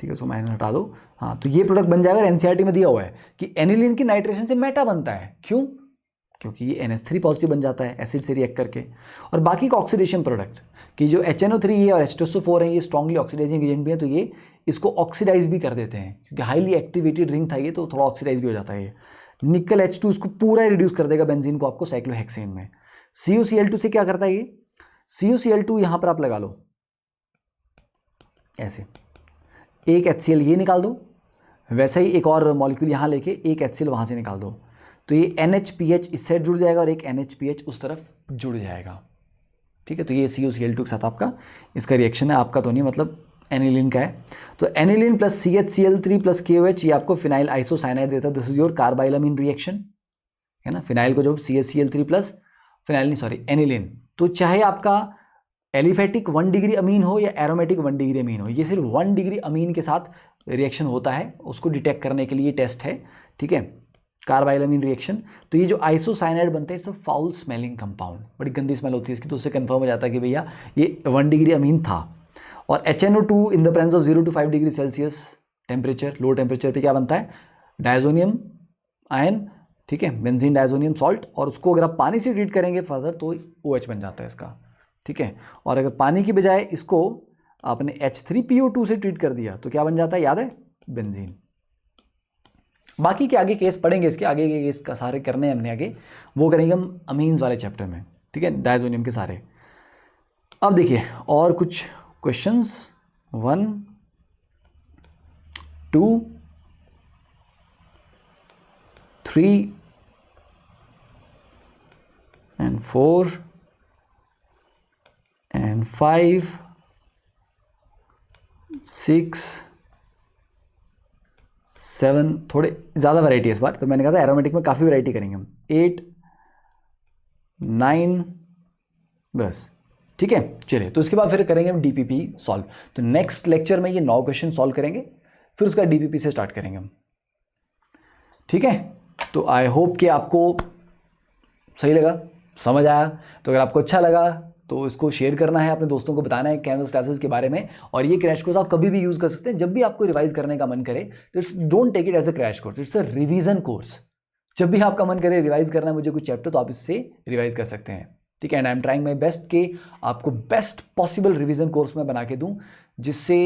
ठीक है, उसको माइनर हटा दो। हाँ, तो ये प्रोडक्ट बन जाएगा, NCERT में दिया हुआ है कि एनिलीन की नाइट्रेशन से मेटा बनता है, क्यों, क्योंकि ये NH3 पॉजिटिव बन जाता है एसिड से रिएक्ट करके। और बाकी का ऑक्सीडेशन प्रोडक्ट कि जो HNO3 है और H2SO4 है, ये स्ट्रांगली ऑक्सीडाइजिंग एजेंट भी है, तो ये इसको ऑक्सीडाइज भी कर देते हैं, क्योंकि हाईली एक्टिवेटेड रिंग था ये, तो थोड़ा ऑक्सीडाइज भी हो जाता है ये। निकल H2 इसको पूरा रिड्यूस कर देगा बेंजीन को आपको साइक्लोहेक्सेन में। CuCl2 से क्या करता है ये, CuCl2 यहाँ पर आप लगा लो ऐसे, एक HCl ये निकाल दो, वैसे ही एक और मॉलिक्यूल यहाँ लेके एक HCl वहाँ से निकाल दो, तो ये NHPH इस साइड जुड़ जाएगा और एक NHPH उस तरफ जुड़ जाएगा। ठीक है, तो ये CuCl2 के साथ आपका इसका रिएक्शन है, आपका तो नहीं, मतलब एनिलीन का है। तो aniline plus CHCl3 plus KOH ये आपको फिनाइल आइसोसाइनाइड देता है, दिस इज योर कार्बाइलामीन रिएक्शन, है ना। फिनाइल को जब CHCl3 प्लस फिनाइल नहीं सॉरी एनिलीन, तो चाहे आपका एलिफेटिक 1 डिग्री अमीन हो या एरोमेटिक 1 डिग्री अमीन हो, ये सिर्फ 1 डिग्री अमीन के साथ रिएक्शन होता है, उसको डिटेक्ट करने के लिए टेस्ट है। ठीक है, कार्बाइलामीन रिएक्शन। तो ये जो आइसोसाइनाइड बनते हैं, it's a foul smelling compound, बड़ी गंदी स्मेल होती है इसकी, तो उससे कंफर्म हो जाता है कि भैया ये 1 डिग्री अमीन था। और HNO2 in the presence of 0 to 5 degree Celsius temperature, low temperature पे क्या बनता है, डायजोनियम आयन, ठीक है, बेंजीन डायजोनियम सॉल्ट, और उसको अगर आप पानी से ट्रीट करेंगे फर्दर तो OH बन जाता है इसका, ठीक है। और अगर पानी की बजाय इसको आपने H3PO2 से ट्रीट कर दिया तो क्या बन जाता है, याद है, बेंजीन। बाकी के आगे केस पढ़ेंगे, इसके आगे के केस का सारे करने हैं हमने आगे, वो करेंगे हम अमीन्स वाले चैप्टर में, ठीक है, डायजोनियम के सारे। अब देखिए और कुछ क्वेश्चंस, 1 2 3 and 4 and 5 6 7, थोड़े ज़्यादा वैरायटी है इस बार, तो मैंने कहा था एरोमेटिक में काफ़ी वैरायटी करेंगे हम, 8 9 बस, ठीक है। चलिए, तो इसके बाद फिर करेंगे हम DPP सॉल्व। तो नेक्स्ट लेक्चर में ये 9 क्वेश्चन सॉल्व करेंगे, फिर उसका DPP से स्टार्ट करेंगे हम, ठीक है। तो आई होप कि आपको सही लगा, समझ आया। तो अगर आपको अच्छा लगा तो इसको शेयर करना है, अपने दोस्तों को बताना है कैनवस क्लासेस के बारे में। और ये क्रैश कोर्स आप कभी भी यूज़ कर सकते हैं, जब भी आपको रिवाइज करने का मन करे। तो it's don't take it as a crash course, it's a revision course. जब भी आपका मन करे रिवाइज करना है मुझे कुछ चैप्टर, तो आप इससे रिवाइज कर सकते हैं, ठीक है। And I am trying my best कि आपको बेस्ट पॉसिबल रिवीजन कोर्स में बना के दूँ, जिससे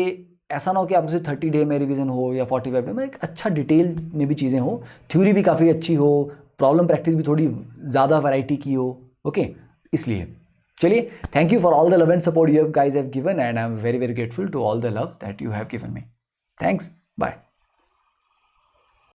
ऐसा ना हो कि आप उसे 30 डे में रिवीजन हो या 45 डे में, एक अच्छा डिटेल में भी चीज़ें हो, थ्योरी भी काफ़ी अच्छी हो, प्रॉब्लम प्रैक्टिस भी थोड़ी ज़्यादा वैरायटी की हो, ओके, इसलिए। चलिए, thank you for all the love and support you guys have given, and I am very very grateful to all the love that you have given me. Thanks, bye.